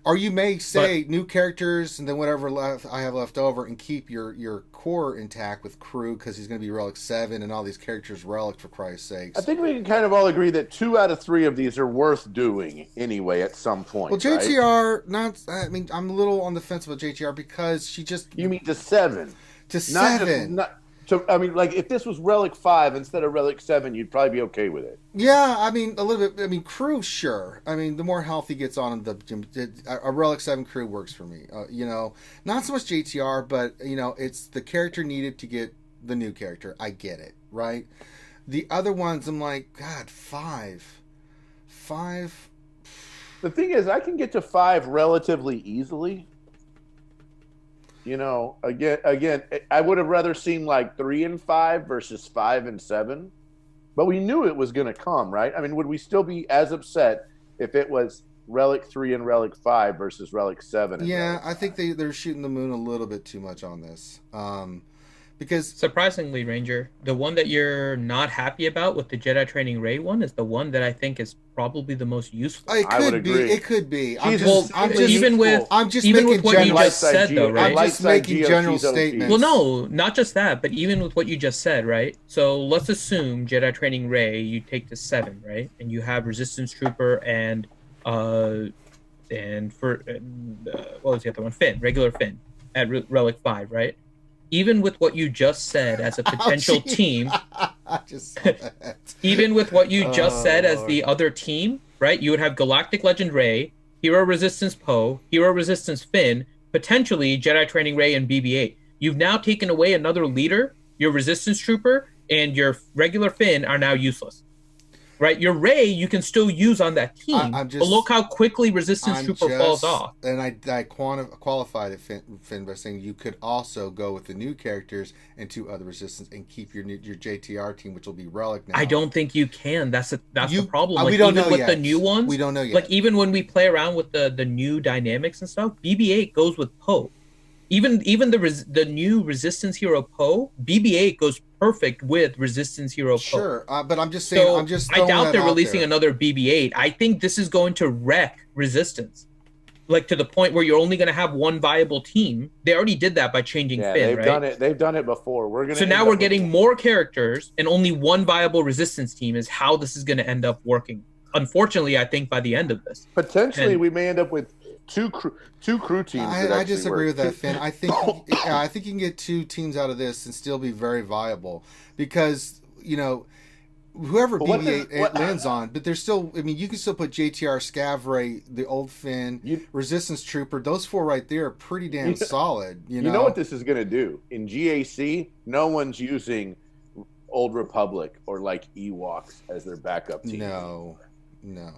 Or you may say new characters and then whatever I have left over, and keep your core intact with crew, because he's going to be Relic 7 and all these characters Relic, for Christ's sakes.
I think we can kind of all agree that 2 out of 3 of these are worth doing anyway at some point.
Well, JTR, right? I'm a little on the fence about JTR because she just...
You mean to 7?
To 7.
If this was Relic 5 instead of Relic 7, you'd probably be okay with it.
Yeah, I mean, a little bit. I mean, crew, sure. I mean, the more health he gets on a Relic 7 crew works for me. Not so much JTR, but, it's the character needed to get the new character. I get it, right? The other ones, I'm like, God, 5.
The thing is, I can get to 5 relatively easily. Again, I would have rather seen like 3 and 5 versus 5 and 7, but we knew it was going to come, right? I mean, would we still be as upset if it was Relic 3 and Relic 5 versus Relic 7?
Yeah, I think they're shooting the moon a little bit too much on this. Because
surprisingly, Ranger, the one that you're not happy about with the Jedi Training Ray one is the one that I think is probably the most useful.
It could be. I'm
just making what you just said, though, right?
I'm just making general statements.
Well, no, not just that, but even with what you just said, right? So let's assume Jedi Training Ray, you take to 7, right? And you have Resistance Trooper and what was the other one? Finn, regular Finn at Relic 5, right? Even with what you just said as a potential team,
I just saw that.
Even with what you just said as the other team, right? You would have Galactic Legend Ray, Hero Resistance Poe, Hero Resistance Finn, potentially Jedi Training Ray and BB-8. You've now taken away another leader. Your Resistance Trooper and your regular Finn are now useless. Right, your Ray you can still use on that team, but look how quickly Resistance Trooper falls off.
And I qualified it, Finn, by saying you could also go with the new characters and 2 other Resistance and keep your JTR team, which will be Relic now.
I don't think you can. That's the problem.
We don't know
with
yet.
The new ones,
we don't know yet.
Like even when we play around with the new dynamics and stuff, BB-8 goes with Poe. Even the new Resistance Hero Poe, BB-8 goes perfect with Resistance Hero Poe.
Sure, but I'm just saying.
I doubt they're releasing another BB-8. I think this is going to wreck Resistance, like to the point where you're only going to have one viable team. They already did that by changing Finn, right?
They've done it before.
So now we're getting more characters and only one viable Resistance team is how this is going to end up working. Unfortunately, I think by the end of this,
potentially we may end up with two crew teams.
I disagree with that, Finn. I think I think you can get 2 teams out of this and still be very viable because whoever BB-8 lands on, but there's still. I mean, you can still put JTR, Scavray, the old Finn, Resistance Trooper. Those 4 right there are pretty damn solid. You know
what this is going to do in GAC? No one's using Old Republic or like Ewoks as their backup team.
No.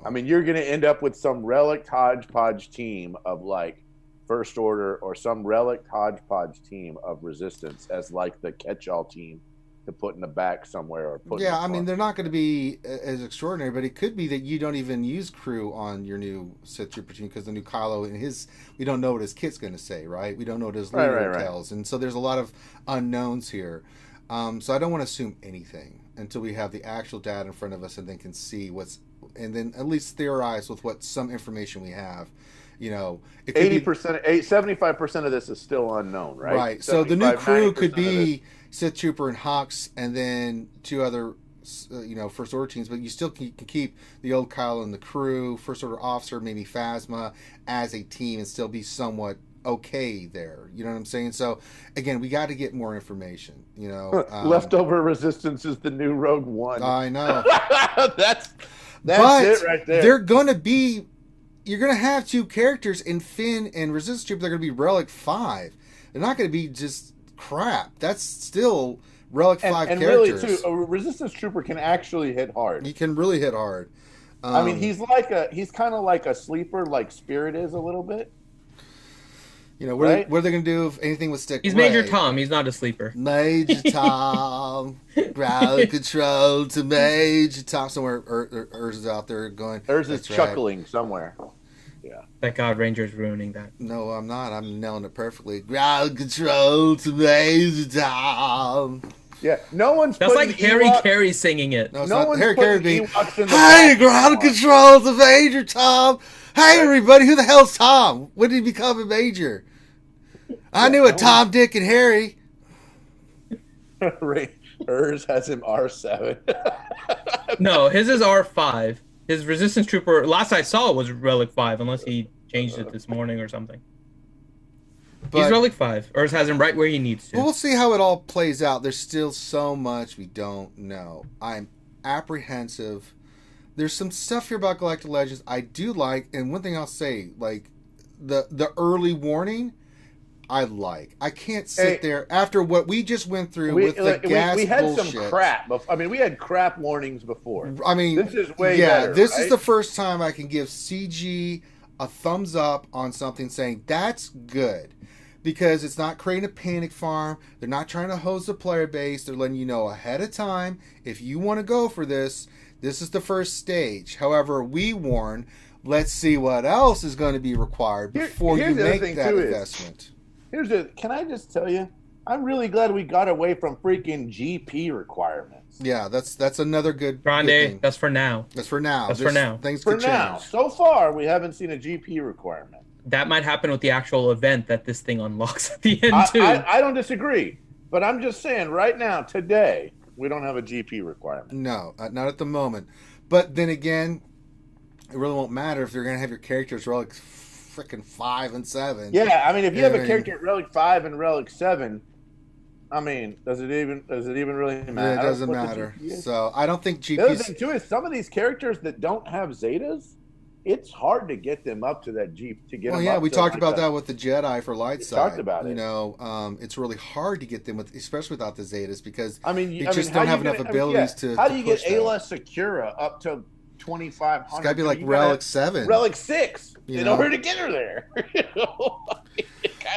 I mean, you're going to end up with some relic hodgepodge team of like First Order or some relic hodgepodge team of Resistance as like the catch-all team to put in the back somewhere or put.
Yeah, I mean, they're not going to be as extraordinary, but it could be that you don't even use crew on your new Sith Trooper team because the new Kylo and we don't know what his kit's going to say, right? We don't know what his leader tells, and so there's a lot of unknowns here. So I don't want to assume anything until we have the actual data in front of us and then can see and then at least theorize with what some information we have.
80%, 75% of this is still unknown, right?
Right. So the new crew could be Sith Trooper and Hux, and then 2 other, First Order teams. But you still can keep the old Kylo and the crew, First Order officer, maybe Phasma as a team, and still be somewhat okay there. You know what I'm saying? So again, we got to get more information.
Leftover Resistance is the new Rogue One.
I know.
That's
but
it right there.
You're going to have 2 characters in Finn and Resistance Trooper. They're going to be Relic 5. They're not going to be just crap. That's still Relic 5
and
characters.
Really, too, a Resistance Trooper can actually hit hard.
He can really hit hard.
I mean, he's kind of like a sleeper, like Spirit is a little bit.
What are they going to do if anything with Stick?
He's Major Tom. He's not a sleeper.
Major Tom, ground control to Major Tom. Somewhere, Urs is out there going.
Urs is chuckling somewhere. Yeah.
Thank God Ranger's ruining that.
No, I'm not. I'm nailing it perfectly. Ground control to Major Tom.
Yeah, no one's.
That's like Harry Carey singing it.
No, it's not. Harry Carey being.
Hey,
ground control to Major Tom. Hey, everybody, who the hell's Tom? When did he become a major? I knew a Tom, Dick, and Harry.
Urs has him R7.
No, his is R5. His Resistance Trooper, last I saw, was Relic 5, unless he changed it this morning or something. But he's Relic 5. Urs has him right where he needs to.
We'll see how it all plays out. There's still so much we don't know. I'm apprehensive. There's some stuff here about Galactic Legends I do like, and one thing I'll say, like, the early warning, I like. I can't sit there after what we just went through with the gas
we had
bullshit.
Some crap. I mean, we had crap warnings before.
I mean,
this is way better.
This is the first time I can give CG a thumbs up on something saying that's good. Because it's not creating a panic farm. They're not trying to hose the player base. They're letting you know ahead of time, if you want to go for this, this is the first stage. However, we warn, let's see what else is going to be required before you make that investment.
Can I just tell you, I'm really glad we got away from freaking GP requirements.
Yeah, that's another good
Grande,
thing.
that's for now.
That's for now.
That's for now.
Things
for
could
now.
change.
So far, we haven't seen a GP requirement.
That might happen with the actual event that this thing unlocks at the end, too.
I don't disagree. But I'm just saying, right now, today, we don't have a GP requirement.
No, not at the moment. But then again, it really won't matter if you're going to have your characters Relic freaking 5 and 7.
Yeah, I mean, if you have a character at Relic 5 and Relic 7, I mean, does it even really matter?
Yeah, it doesn't matter. So I don't think GPs...
The other thing, too, is some of these characters that don't have Zetas, it's hard to get them up to that Jeep to get them up.
We talked about that with the Jedi for light side.
Talked about it.
You know, it's really hard to get them with, especially without the Zetas, because
you
just don't have enough abilities to.
How do you get Ayla Secura up to 2,500?
It's got to be like Relic 7,
Relic 6, in order to get her there.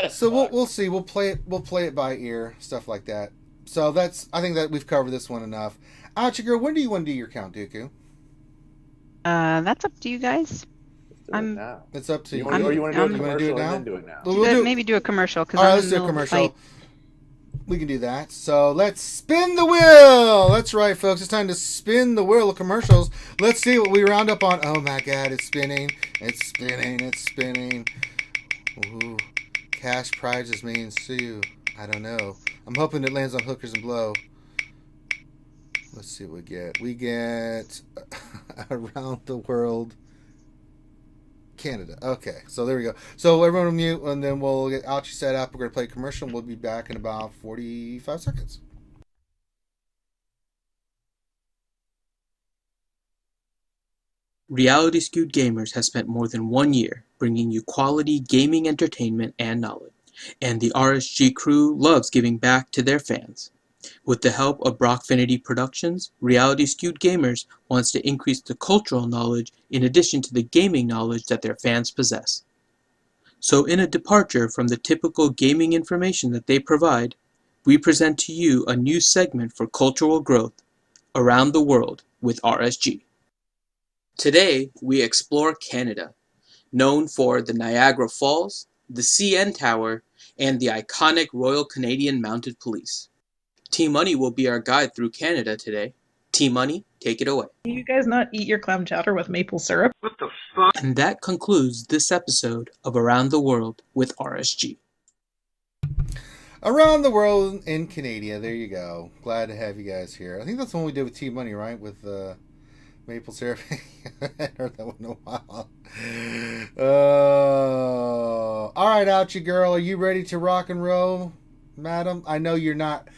So we'll see. We'll play it by ear, stuff like that. So I think that we've covered this one enough. Ouchie girl, when do you want to do your count, Dooku?
That's up to you guys.
It's up to you.
Or you want to do it now?
Do it now? Maybe do a commercial.
All right, let's do a commercial. We can do that. So let's spin the wheel. That's right, folks. It's time to spin the wheel of commercials. Let's see what we round up on. Oh my God, it's spinning. It's spinning. It's spinning. Ooh, cash prizes may ensue. I don't know. I'm hoping it lands on Hookers and Blow. Let's see what we get. We get Around the World Canada. Okay, so there we go. So everyone will mute, and then we'll get Ouchie set up. We're going to play commercial, and we'll be back in about 45 seconds.
Reality Skewed Gamers has spent more than 1 year bringing you quality gaming entertainment and knowledge, and the RSG crew loves giving back to their fans. With the help of Brockfinity Productions, Reality Skewed Gamers wants to increase the cultural knowledge in addition to the gaming knowledge that their fans possess. So in a departure from the typical gaming information that they provide, we present to you a new segment for cultural growth, Around the World with RSG. Today, we explore Canada, known for the Niagara Falls, the CN Tower, and the iconic Royal Canadian Mounted Police. T-Money will be our guide through Canada today. T-Money, take it away.
Do you guys not eat your clam chowder with maple syrup?
What the fuck?
And that concludes this episode of Around the World with RSG.
Around the World in Canada. There you go. Glad to have you guys here. I think that's the one we did with T-Money, right? With maple syrup. I haven't heard that one in a while. All right, Ouchie girl. Are you ready to rock and roll, madam? I know you're not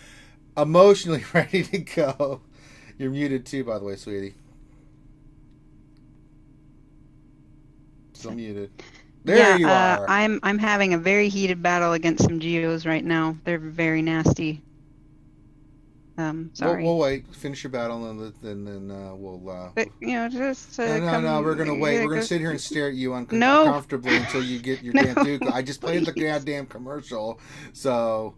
emotionally ready to go. You're muted too, by the way, sweetie. Still muted. There you are.
I'm having a very heated battle against some geos right now. They're very nasty. Sorry.
We'll wait. Finish your battle, and then we'll.
But, just
No. We're gonna wait. We're gonna sit here and stare at you uncomfortably until you get your damn Dooku. I just played the goddamn commercial, so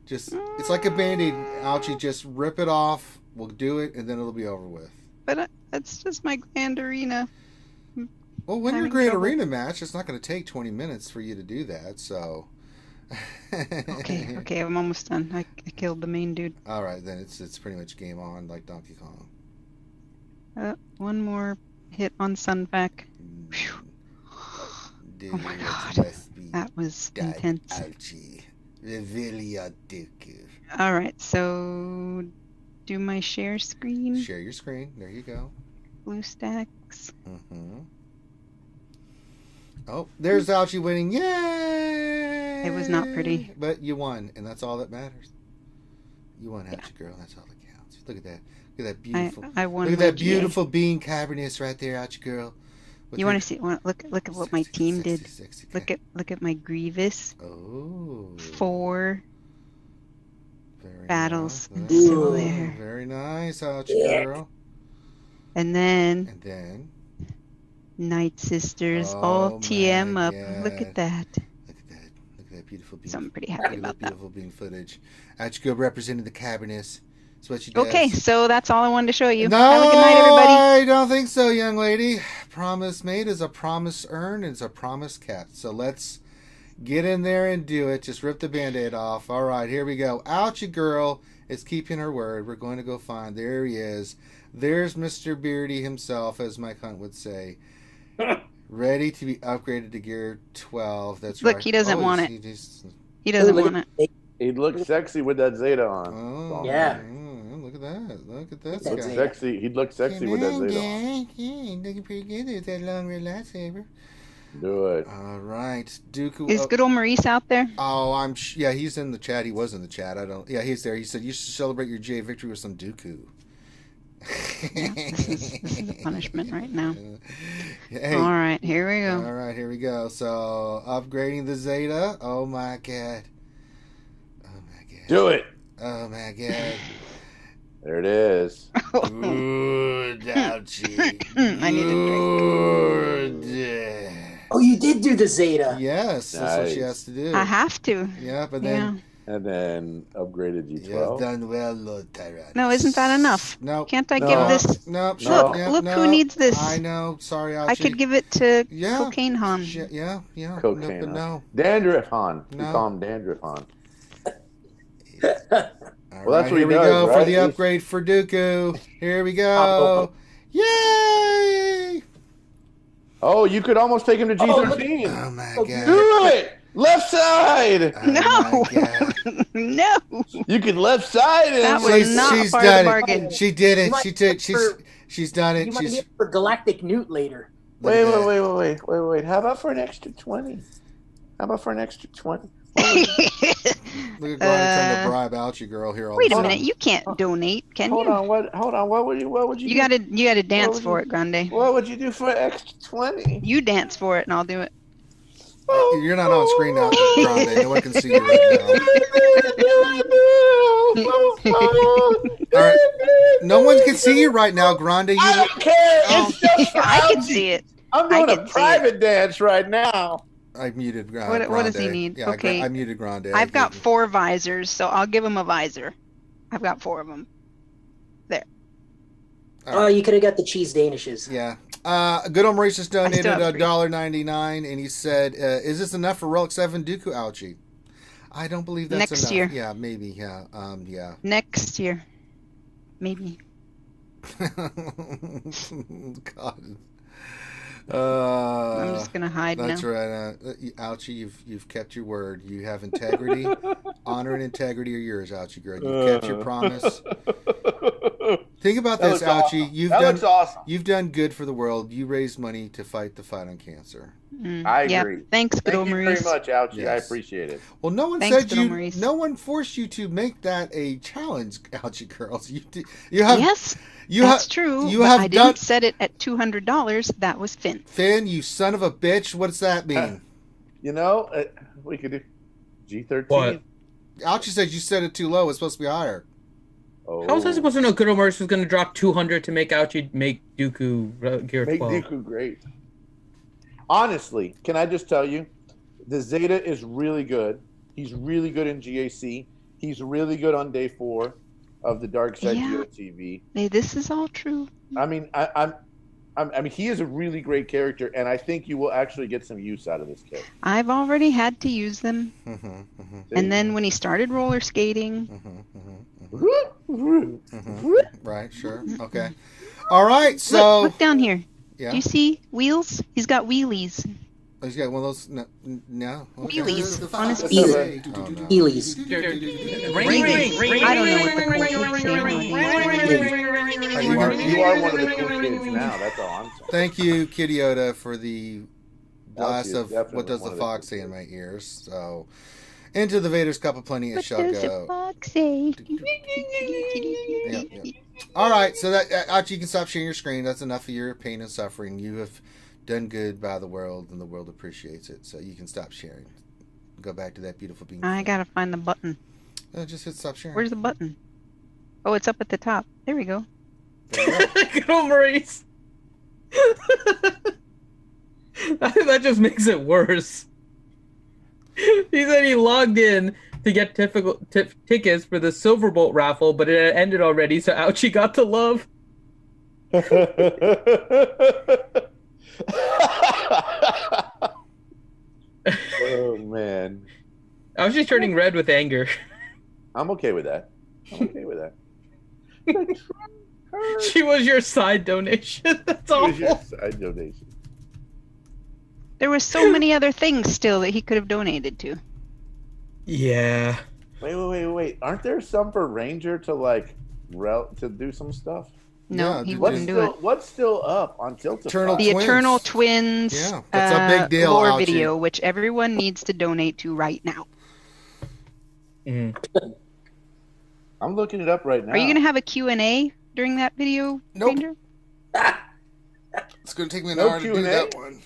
just it's like a Band-Aid. Ouchie, just rip it off. We'll do it, and then it'll be over with.
But that's just my Grand Arena.
Well, when your Grand Arena match, it's not going to take 20 minutes for you to do that. So.
Okay, I'm almost done. I killed the main dude.
All right, then it's pretty much game on, like Donkey Kong.
One more hit on Sunfac.
Dude,
Oh my god, that was intense.
Ouchie. Reveal Dooku.
All right, so do my share screen.
Share your screen. There you go.
BlueStacks.
Mm-hmm. Oh, there's Ouchie winning. Yay!
It was not pretty.
But you won, and that's all that matters. You won, Ouchie girl. That's all that counts. Look at that. Look at that beautiful.
I won.
Look at that beautiful bean Cabernet right there, Ouchie girl.
You want to see? Look at what my team did.
Sexy.
Look at my Grievous.
Oh.
4
Very
battles
nice.
and still there.
Very nice, Ouchie girl.
And then Night Sisters all TM up.
God.
Look at that.
Look at that beautiful bean.
So I'm pretty happy about that.
Beautiful bean footage. Ouchie girl representing the Cabernets. That's what she does.
Okay, so that's all I wanted to show you.
No,
Have a good night, everybody.
I don't think so, young lady. Promise made is a promise earned, and it's a promise kept. So let's get in there and do it. Just rip the Band-Aid off. All right, here we go. Ouchie girl is keeping her word. We're going to go find. There he is. There's Mr. Beardy himself, as Mike Hunt would say. Ready to be upgraded to gear 12. That's right.
Look, he doesn't want it. He
doesn't
want it.
He looks sexy with that Zeta on.
Oh,
Yeah.
Look at that. Look at this
That's
guy.
Sexy. He'd look sexy with that Zeta on.
Yeah, looking pretty good with that long red lightsaber.
Do it.
All right, Dooku.
Is good old Maurice out there?
Oh, yeah, he's in the chat. He was in the chat. Yeah, he's there. He said you should celebrate your GA victory with some Dooku.
Yeah, this is a punishment right now.
Hey.
All right, here we go.
All right, here we go. So, upgrading the Zeta. Oh my god. Oh my god.
Do it.
Oh my god.
There it is.
Good, Ouchie.
I need a drink.
Good.
Oh, you did do the Zeta.
Yes, that's what she
Nice.
has to do.
I have to.
Yeah, but
Yeah.
then
And then upgraded
you have
G12.
done well, Lord Tyrannus.
No, isn't that enough?
No.
Can't I
No.
give this?
No.
Look who needs this.
I know. Sorry, Ouchie.
I could give it to
Yeah.
Cocaine Han.
Yeah.
Cocaine.
No, but no.
Dandruff Han. You
No.
call him Dandruff Han.
All
Well, that's what
here
he
we
does,
go for
right?
the upgrade for Dooku. Here we go. Yay!
Oh, you could almost take him to G13.
Oh my
Oh,
god.
Do it! Left side!
Oh my God.
No.
You could left side him.
That was not
she's
part of the
done
bargain.
it. She did it.
You might
She's done
You
it.
might get for Galactic Newt later.
Wait. How about for an extra 20? How about for an extra 20?
Look at Granny trying to bribe Ouchie Girl here. All
Wait
of
a
a
minute, you can't donate, can
Hold
you?
on. What would you?
You
do?
gotta dance
would
for
you-
it, Grande.
What would you do for an extra 20?
You dance for it, and I'll do it.
You're not on screen now, Grande. No one can see you right now. All right. No one can see you right now, Grande.
I don't care. It's just for
I can
Ouchie.
see it.
I'm
I
doing a
can see
private dance right now.
I muted Grande.
What does he need?
Yeah,
Okay.
I muted Grande.
I've got 4 visors, so I'll give him a visor. I've got 4 of them.
Oh, you could have got the cheese danishes.
Yeah. Good old Maurice just donated
still have 3.
$1.99, and he said, "Is this enough for Relic 7 Dooku Ouchie?" I don't believe that's
Next
enough.
year.
Yeah, maybe. Yeah. Yeah.
Next year. Maybe.
God.
I'm just gonna hide
That's
now.
right, Ouchie. You've kept your word. You have integrity. Honor and integrity are yours, Ouchie Girl. You kept your promise. Think about
That
this,
looks
Ouchie.
awesome. Looks awesome.
You've done good for the world. You raised money to fight the fight on cancer.
I
Yeah.
agree.
Thanks, good
Thank
old
you
Maurice.
very much, Ouchie. I
Yes.
appreciate it.
Well, no one
Thanks,
said
good old
you.
Maurice.
No one forced you to make that a challenge, Ouchie Girls. You have.
Yes,
You
that's
have.
true.
you
but
have
I
done-
didn't set it at $200. That was Finn.
Finn, you son of a bitch. What does that mean?
You know, we could do G13.
What?
Ouchie said you set it too low. It's supposed to be higher.
Oh.
How was I supposed to know Good Old Maurice was going to drop 200 to make Ouchie make Dooku Gear
Make
12?
Dooku great. Honestly, can I just tell you, the Zeta is really good. He's really good in GAC. He's really good on day 4 of the Dark Side
Yeah.
GOTV.
Hey, this is all true.
I mean, I mean, he is a really great character, and I think you will actually get some use out of this character.
I've already had to use them. And then when he started roller skating,
Right. Sure. Okay. All right. So.
look down here.
Yeah.
Do you see wheels? He's got wheelies.
Oh, he's got one of those. No. Okay.
Wheelies on his
Oh,
feet.
no.
Heelys.
I don't know what the cool kids say nowadays.
You are one of the cool kids now. That's all I'm saying.
Thank you, Kitty Yoda, for the blast
is
of
definitely
what does
one
the
of the
fox
cool
say in my ears. So, into the Vader's Cup of Plenty it
What
shall
does the
go.
fox say?
Yep. All right, so that Ouchie, you can stop sharing your screen. That's enough of your pain and suffering. You have done good by the world, and the world appreciates it. So you can stop sharing. Go back to that beautiful being.
I gotta find the button.
Just hit stop sharing.
Where's the button? Oh, it's up at the top. There we go.
Good Old Maurice. That just makes it worse. He said he logged in to get tickets for the Silverbolt raffle, but it had ended already, so Ouchie got the love.
Oh man,
Ouchie's turning red with anger.
I'm okay with that. I'm okay with that.
She was your side donation. That's
Here's your
awful.
side donation.
There were so many other things still that he could have donated to.
Yeah.
Wait. Aren't there some for Ranger to to do some stuff?
No,
Yeah,
he
dude,
wouldn't do it.
What's still up on Tiltify?
Eternal
The
Twins.
Eternal Twins
Yeah, that's a big deal,
lore
Ouchie.
video, which everyone needs to donate to right now.
Mm.
I'm looking it up right now.
Are you going to have a Q&A during that video,
Nope.
Ranger?
It's going to take me an
No
hour to do
Q&A?
that one.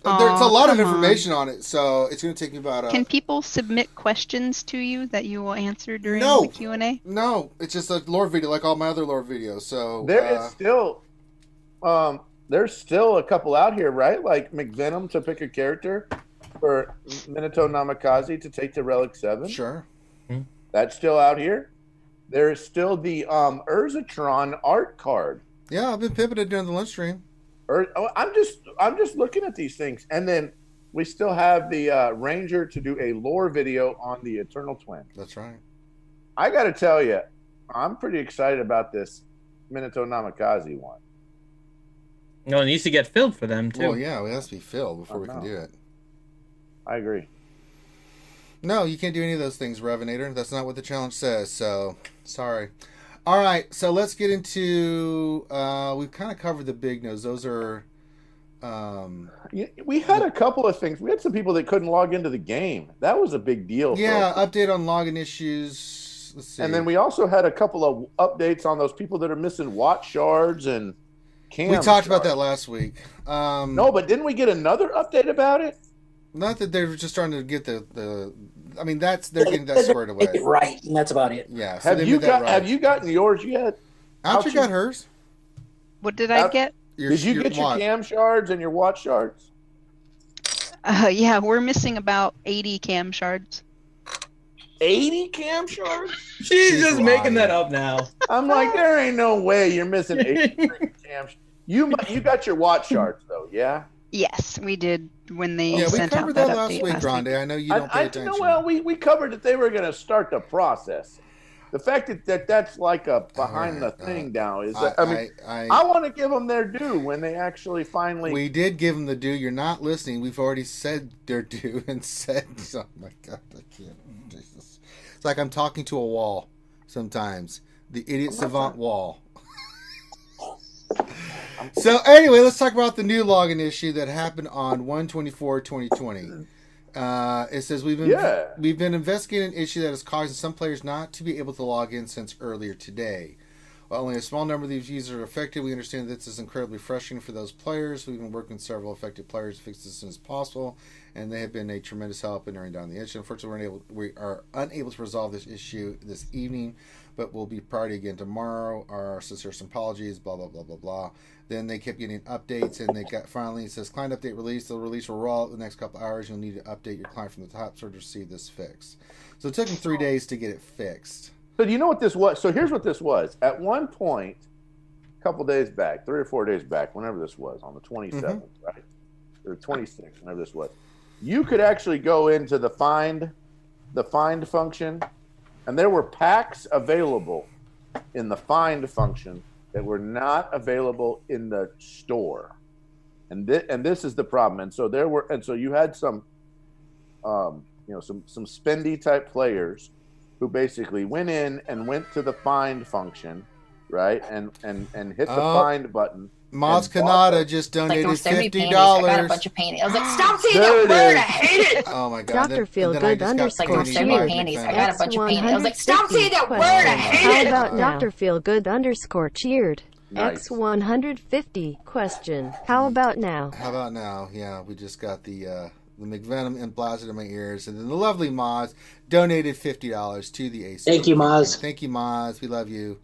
Aw,
There's a lot of
come on.
information on it, so it's going to take me about.
Can people submit questions to you that you will answer during
No.
the Q&A?
No, it's just a lore video, like all my other lore videos. So
There is still, there's still a couple out here, right? Like McVenom to pick a character for Minato Namikaze to take to Relic 7.
sure.
That's still out here. There's still the Urzatron art card.
Yeah, I've been pimping it during the lunch stream.
I'm just looking at these things, and then we still have the Ranger to do a lore video on the Eternal Twin.
That's right.
I got to tell you, I'm pretty excited about this Minato Namikaze one.
No, it needs to get filled for them, too.
Well, yeah, it has to be filled before
Oh,
we can
no.
do it.
I agree.
No, you can't do any of those things, Revenator. That's not what the challenge says, so sorry. All right, so let's get into... we've kind of covered the big news. Those are
We had a couple of things. We had some people that couldn't log into the game. That was a big deal.
Yeah, update on login issues. Let's see.
And then we also had a couple of updates on those people that are missing watch shards and cam.
We talked about that last week.
No, but didn't we get another update about it?
Not that they're just trying to get the. I mean, they're getting that squared away.
Right, and that's about it.
Yeah. So
Have you gotten yours yet?
Outry got hers.
What did I get?
Did you get your cam shards and your watch shards?
Yeah, we're missing about 80 cam shards.
80 cam shards?
She's just making that up now.
I'm like, there ain't no way you're missing 80 cam shards. You got your watch shards though, yeah?
Yes, we did when they
we
sent
covered
out
that
that
last
update
week, Grande. I know you don't pay attention.
Well, we covered that they were going to start the process. The fact that's like a behind the thing now is that, I want to give them their due when they actually finally.
We did give them the due. You're not listening. We've already said their due and said, oh my God, I can't. Jesus. It's like I'm talking to a wall sometimes. The idiot savant wall. So anyway, let's talk about the new login issue that happened on 1/24/2020. It says we've been investigating an issue that is causing some players not to be able to log in since earlier today. While only a small number of these users are affected, we understand that this is incredibly frustrating for those players. We've been working with several affected players to fix this as soon as possible, and they have been a tremendous help in narrowing down the issue. Unfortunately, we are unable to resolve this issue this evening, but we'll be priority again tomorrow. Our sincerest apologies, blah, blah, blah, blah, blah. Then they kept getting updates, and they got finally, it says, client update release. The release will roll out in the next couple hours. You'll need to update your client from the top so to receive this fix. So it took them 3 days to get it fixed.
So do you know what this was? So here's what this was. At one point, a couple days back, 3 or 4 days back, whenever this was, on the 27th, right? Or 26th, whenever this was, you could actually go into the find function, and there were packs available in the find function that were not available in the store, and this is the problem. And so you had some, some spendy type players who basically went in and went to the find function, right, and hit the find button.
Maz Kanata just donated $50.
I got a bunch of panties. I was like, stop saying that word. I hate it.
Oh my God.
Dr. Feelgood underscore cheered. I got a bunch of panties. I was like, stop saying that word. I hate it.
How about Dr. Feelgood underscore cheered? Nice. X150 question. How about now?
How about now? Yeah, we just got the McVenom implanted in my ears, and then the lovely Maz donated $50 to the AC.
Thank you, Maz.
Thank you, Maz. We love you.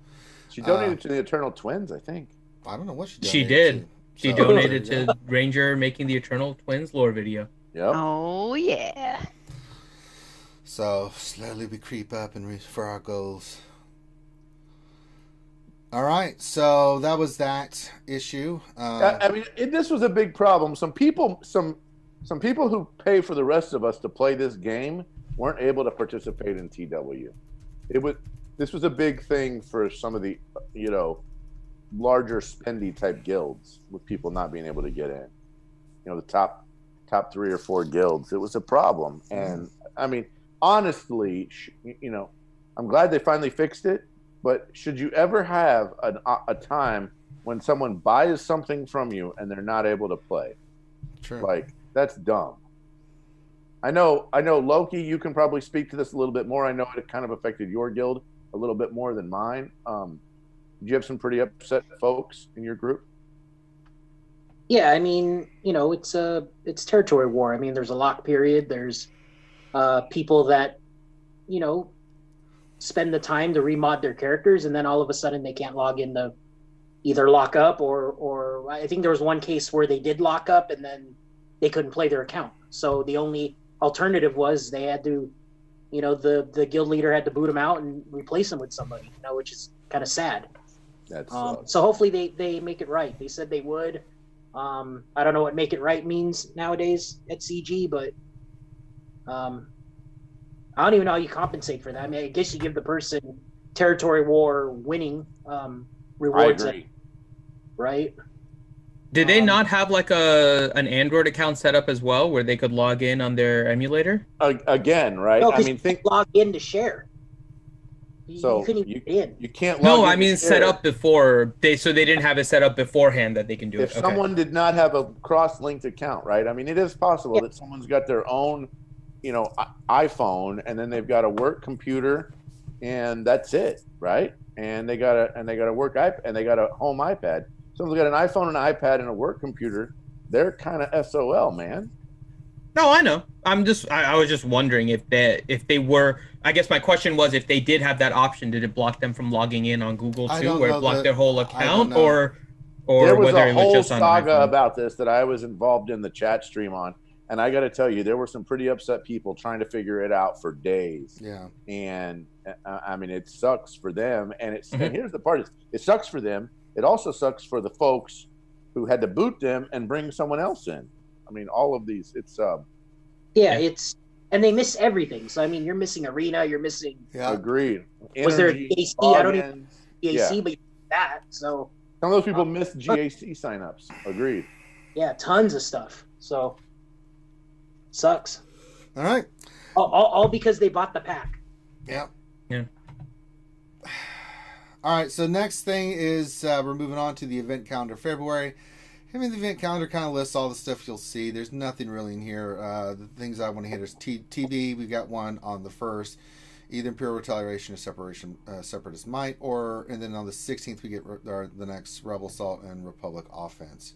She donated to the Eternal Twins, I think.
I don't know what she donated.
She did. She donated to Ranger making the Eternal Twins lore video.
Yep.
Oh yeah.
So slowly we creep up and reach for our goals. All right, so that was that issue.
This was a big problem. Some people who pay for the rest of us to play this game weren't able to participate in TW. This was a big thing for some of the larger spendy type guilds, with people not being able to get in. The top 3 or 4 guilds. It was a problem, and I mean, honestly, I'm glad they finally fixed it. But should you ever have a time when someone buys something from you and they're not able to play?
True.
Like, that's dumb. I know, Loki, you can probably speak to this a little bit more. I know it kind of affected your guild a little bit more than mine. Do you have some pretty upset folks in your group?
Yeah, I mean, it's territory war. I mean, there's a lock period. There's people that, spend the time to remod their characters, and then all of a sudden they can't log in to either lock up or I think there was one case where they did lock up and then they couldn't play their account. So the only alternative was they had to, the guild leader had to boot them out and replace them with somebody, which is kind of sad. So hopefully they make it right. They said they would. I don't know what make it right means nowadays at CG, but I don't even know how you compensate for that. I mean, I guess you give the person territory war winning rewards.
I agree.
Right?
Did they not have like an Android account set up as well where they could log in on their emulator?
Again, right?
No, I mean, think log in to share.
So
couldn't even get in.
you can't.
No,
log
I
in to
mean set
share.
up before so they didn't have it set up beforehand that they can do
If
it. Okay.
someone did not have a cross-linked account, right? I mean, it is possible that someone's got their own, iPhone, and then they've got a work computer, and that's it, right? And they got a work iPad, and they got a home iPad. Someone's got an iPhone, an iPad, and a work computer. They're kind of SOL, man.
No, I know. I was just wondering if they were. I guess my question was if they did have that option, did it block them from logging in on Google too, where it blocked their whole account, or
there was
whether
a
it was
whole
just on
saga
iPhone?
about this that I was involved in the chat stream on, and I got to tell you, there were some pretty upset people trying to figure it out for days.
Yeah,
and I mean, it sucks for them, and and here's the part: it sucks for them. It also sucks for the folks who had to boot them and bring someone else in. I mean, all of these.
It's and they miss everything. So I mean, you're missing arena. You're missing.
Yeah,
agreed.
Was there a
Energy,
GAC? I don't even
logins.
GAC, but you did that. So
Some of those people missed GAC signups. Agreed.
yeah, tons of stuff. So sucks.
All right.
All because they bought the pack.
Yeah.
Yeah.
All right. So next thing is we're moving on to the event calendar February. I mean, the event calendar kind of lists all the stuff you'll see. There's nothing really in here. The things I want to hit is TB. We got one on the 1st, either Imperial Retaliation or Separatist Might, and then on the 16th we get the next Rebel Assault and Republic Offense.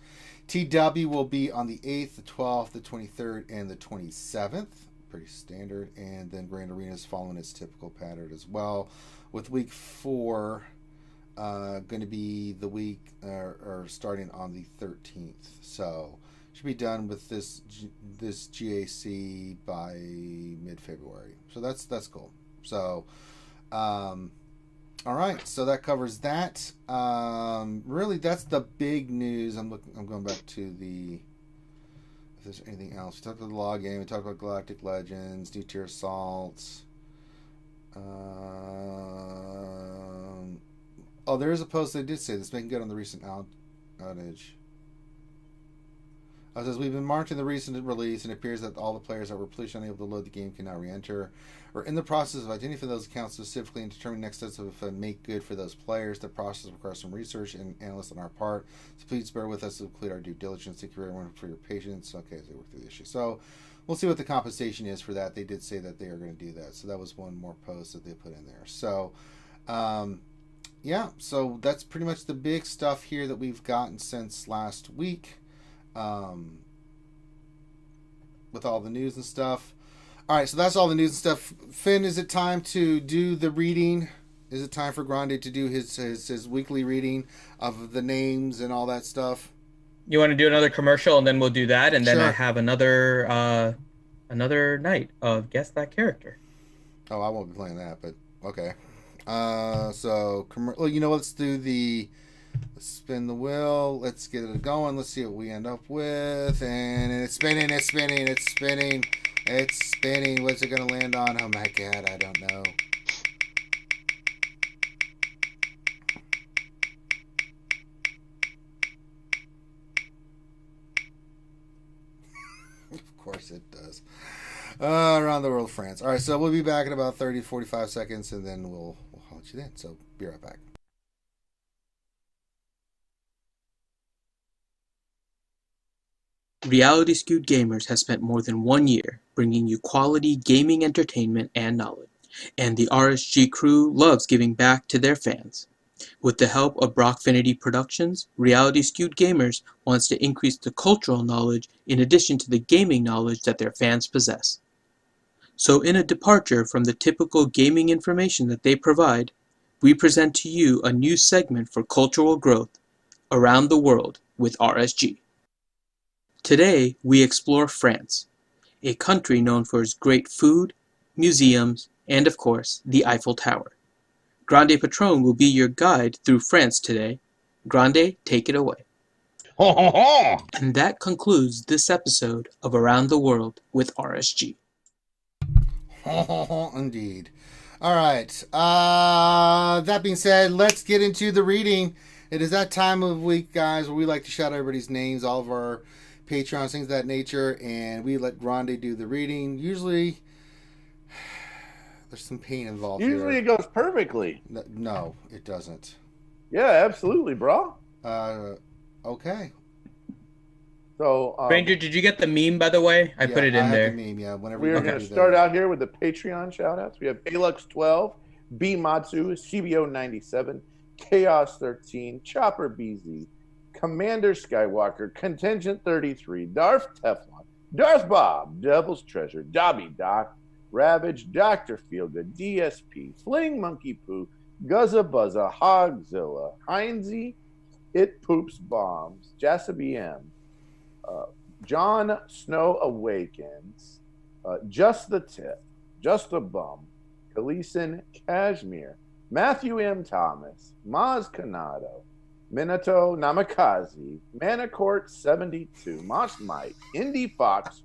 TW will be on the 8th, the 12th, the 23rd, and the 27th. Pretty standard. And then Grand Arena is following its typical pattern as well, with week 4 going to be the week or starting on the 13th. So should be done with this GAC by mid-February. So that's cool. So all right, so that covers that. Really, that's the big news. I'm going back to the, if there's anything else. We talked about the log game. We talked about Galactic Legends, New Tier Assaults. Oh, there is a post that did say this, making good on the recent outage. It says, we've been monitoring the recent release, and it appears that all the players that were previously unable to load the game can now re-enter. We're in the process of identifying those accounts specifically and determining next steps of make good for those players. The process requires some research and analysis on our part, so please bear with us to complete our due diligence. Thank you everyone for your patience. Okay, as they work through the issue. So we'll see what the compensation is for that. They did say that they are going to do that. So that was one more post that they put in there. So, yeah, so that's pretty much the big stuff here that we've gotten since last week, with all the news and stuff. All right, so that's all the news and stuff. Finn, is it time to do the reading? Is it time for Grande to do his weekly reading of the names and all that stuff?
You want to do another commercial, and then we'll do that, and then
Sure.
I have another night of Guess That Character.
Oh, I won't be playing that, but okay. So, well, you know, let's spin the wheel. Let's get it going. Let's see what we end up with. And it's spinning, it's spinning, it's spinning, it's spinning. What's it going to land on? Oh my God, I don't know. Of course it does. Around the world, France. All right, so we'll be back in about 30 to 45 seconds, and then we'll hold you then. So be right back.
Reality Skewed Gamers has spent more than 1 year bringing you quality gaming entertainment and knowledge, and the RSG crew loves giving back to their fans. With the help of Brockfinity Productions, Reality Skewed Gamers wants to increase the cultural knowledge in addition to the gaming knowledge that their fans possess. So in a departure from the typical gaming information that they provide, we present to you a new segment for cultural growth, Around the World with RSG. Today, we explore France, a country known for its great food, museums, and of course, the Eiffel Tower. Grande Patron will be your guide through France today. Grande, take it away. And that concludes this episode of Around the World with RSG.
Indeed. All right. That being said, let's get into the reading. It is that time of week, guys, where we like to shout out everybody's names, all of our Patreons, things of that nature, and we let Grande do the reading. Usually, There's some pain involved
Usually
here.
it goes perfectly.
No, it doesn't.
Yeah, absolutely, bro.
Okay.
So,
Ranger, did you get the meme, by the way? I put it in there.
The meme, yeah. Whenever
we are going to start out here with the Patreon shoutouts. We have Alux12, B Matsu, CBO97, Chaos 13, Chopper BZ, Commander Skywalker, Contingent 33, Darth Teflon, Darth Bob, Devil's Treasure, Dobby Doc, Ravage, Dr. Feelgood, DSP, Fling Monkey Poo, Guzza Buzza, Hogzilla, Heinzie, It Poops Bombs, Jassaby M, John Snow Awakens, Just the Tip, Just a Bum, Khaleeson Kashmir, Matthew M. Thomas, Maz Kanado, Minato Namikaze, Manicourt 72, Mosh Mike, Indy Fox,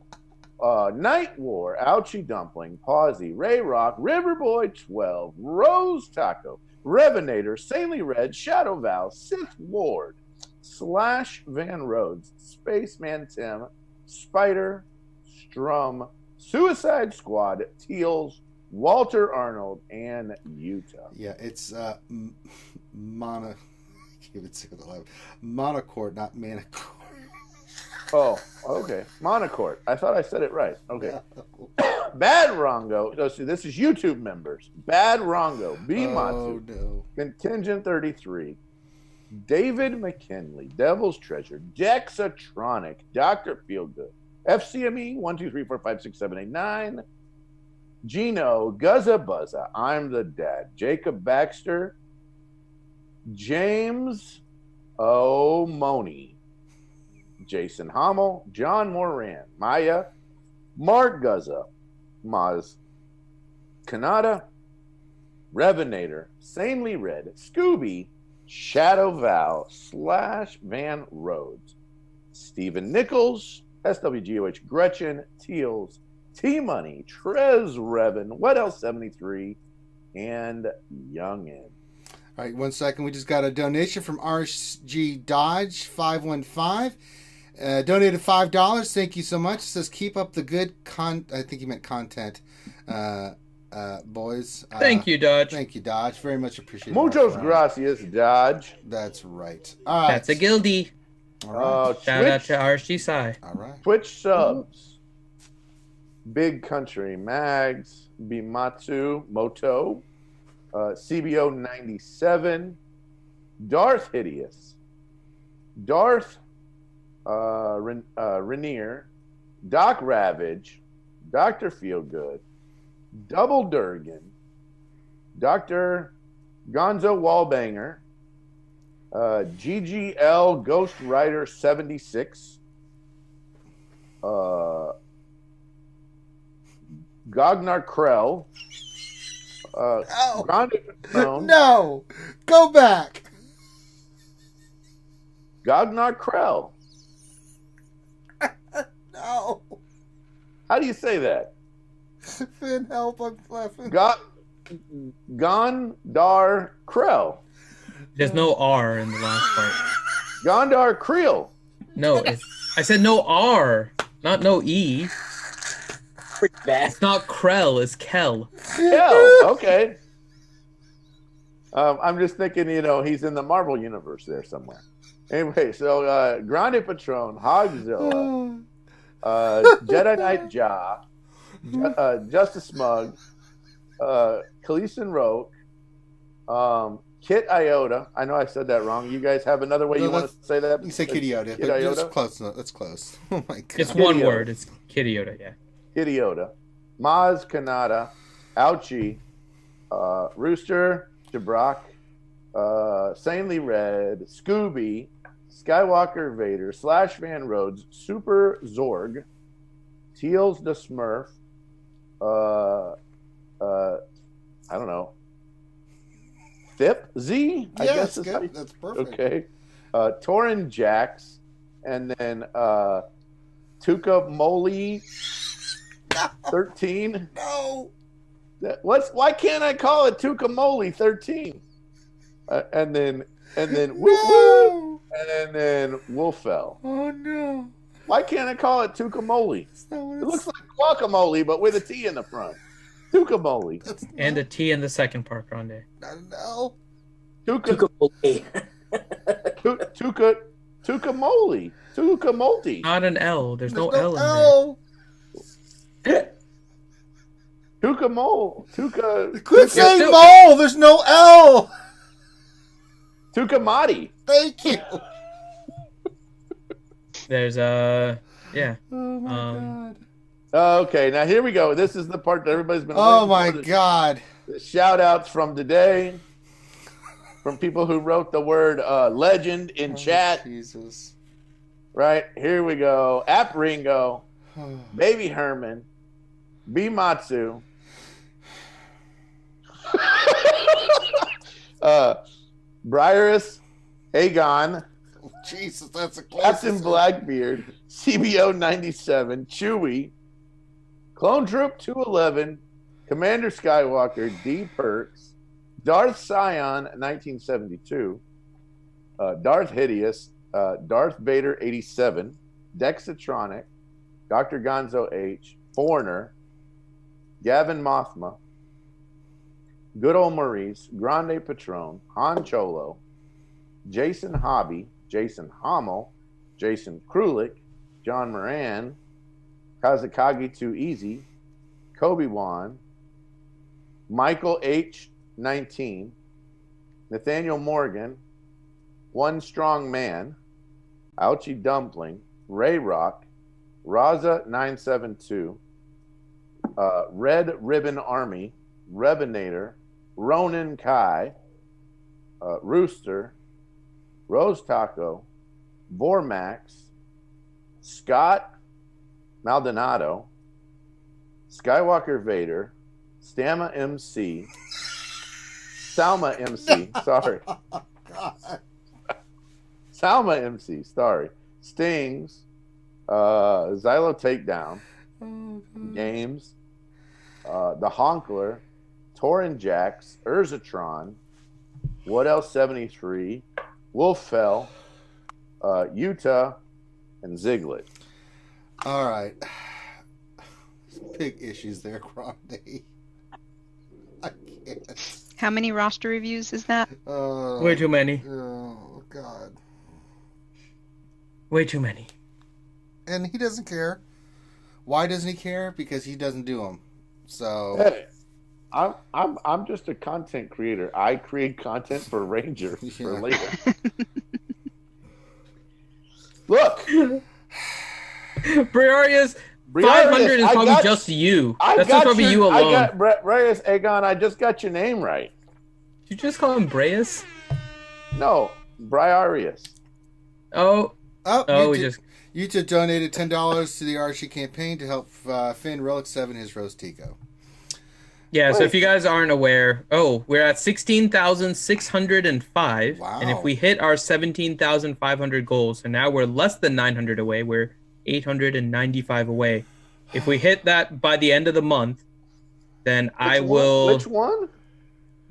Night War, Ouchie Dumpling, Pawsy, Ray Rock, Riverboy 12, Rose Taco, Revenator, Sanely Red, Shadow Val, Sith Lord, Slash Van Rhodes, Spaceman Tim, Spider, Strum, Suicide Squad, Teals, Walter Arnold, and Utah.
Yeah, it's Monocourt, not Manicourt.
Oh, okay. Monocourt. I thought I said it right. Okay. Bad Rongo. Oh, see, this is YouTube members. Bad Rongo. B Matsu.
No.
Contingent 33. David McKinley. Devil's Treasure. Dexatronic. Dr. Feelgood. FCME 1, 2, 3, 4, 5, 6, 7, 8, 9. Gino. Guzza Buzza. I'm the Dad. Jacob Baxter. James O'Money. Jason Hommel, John Moran, Maya, Mark Guzza, Maz Kanata, Revenator, Sanely Red, Scooby, Shadow Val, Slash Van Rhodes, Stephen Nichols, SWGOH Gretchen, Teals, T-Money, Trez Revan, What Else 73, and Youngin.
All right, 1 second. We just got a donation from RSG Dodge 515. Donated $5. Thank you so much. It says keep up the good I think he meant content, boys.
Thank you, Dodge.
Thank you, Dodge. Very much appreciated.
Muchos gracias, Dodge.
That's right. All right.
That's a guildie.
All right.
Shout out to RSG Sai.
All right.
Twitch subs. Big Country Mags, Bimatsu, Moto, CBO 97, Darth Hideous, Darth Rainier, Doc Ravage, Dr. Feelgood, Double Durgan, Dr. Gonzo Wallbanger, GGL Ghost Rider 76, Gognar Krell,
No, go back.
Gognar Krell.
No.
How do you say that?
Finn, help! I'm laughing.
Gondar Krell.
There's no R in the last part.
Gondar Creel.
No, I said no R, not no E. It's not Krell, it's Kel.
Kel, okay. I'm just thinking, he's in the Marvel universe there somewhere. Anyway, so Grande Patron, Hogzilla, Jedi Knight Ja, Justice Smug, Khaleeson Roke, Kit Iota. I know I said that wrong. You guys have another way you want to say that?
You say Kit Iota, but
Iota?
it's close. No, that's close. Oh my god!
It's one word. It's Kit Iota, yeah.
Kit Iota, Maz Kanata, Ouchie, Rooster, Jabrock, Sanely Red, Scooby, Skywalker Vader, Slash Van Rhodes, Super Zorg, Teals the Smurf, I don't know, Thip Z? I guess is
good. That's perfect.
Okay. Torin Jax, and then Tuca Moli 13.
No.
Why can't I call it Tuca Moli 13? And then woo, and then Wolfell.
Oh no!
Why can't I call it Tuca Moli? It looks like guacamole, but with a T in the front. Tukamoli.
And a T in the second part, Grande.
Not an L.
Tukamoli.
Tukamoli. Tukamolti.
Not an L. There's no L in
Tukamol.
Quit saying mole. There's no L.
Tukamati.
Thank you.
There's yeah.
Oh my god.
Okay, now here we go. This is the part that everybody's been
Oh
waiting
my
for.
god.
The shout outs from today. From people who wrote the word legend in chat.
Jesus.
Right, here we go. App Ringo, Baby Herman, B Matsu, Briaris, Aegon,
Jesus, that's a
Captain Blackbeard, CBO 97, Chewie, Clone Troop 211, Commander Skywalker, D Perks, Darth Scion 1972, Darth Hideous, Darth Vader 87, Dexatronic, Dr. Gonzo H, Foreigner, Gavin Mothma, Good Old Maurice, Grande Patron, Han Cholo, Jason Hobby, Jason Hommel, Jason Krulik, John Moran, Kazakagi Too Easy, Kobe Wan, Michael H. 19, Nathaniel Morgan, One Strong Man, Ouchie Dumpling, Ray Rock, Raza 972, Red Ribbon Army, Rebinator, Ronan Kai, Rooster, Rose Taco, Vormax, Scott Maldonado, Skywalker Vader, Stama MC, Salma MC, sorry. Salma MC, sorry. Stings, Xylo Takedown, Games, The Honkler, Torin Jax, Urzatron, What Else 73, Wolffell, Utah, and Ziglet.
All right. Big issues there, Grande. I can't.
How many roster reviews is that?
Way too many.
Oh, God.
Way too many.
And he doesn't care. Why doesn't he care? Because he doesn't do them. So
Hey, I'm just a content creator. I create content for Ranger for later. Look,
Briarius, 500 is probably just you. That's just probably you alone.
I got Reyes Aegon. I just got your name right.
Did you just call him Breas?
No, Briarius.
Oh,
YouTube donated $10 to the RSG campaign to help Finn Relic 7 his Roast Tico.
Yeah, so if you guys aren't aware, we're at 16,605.
Wow.
And if we hit our 17,500 goals, so now we're less than 900 away, we're 895 away. If we hit that by the end of the month, then I will...
Which one?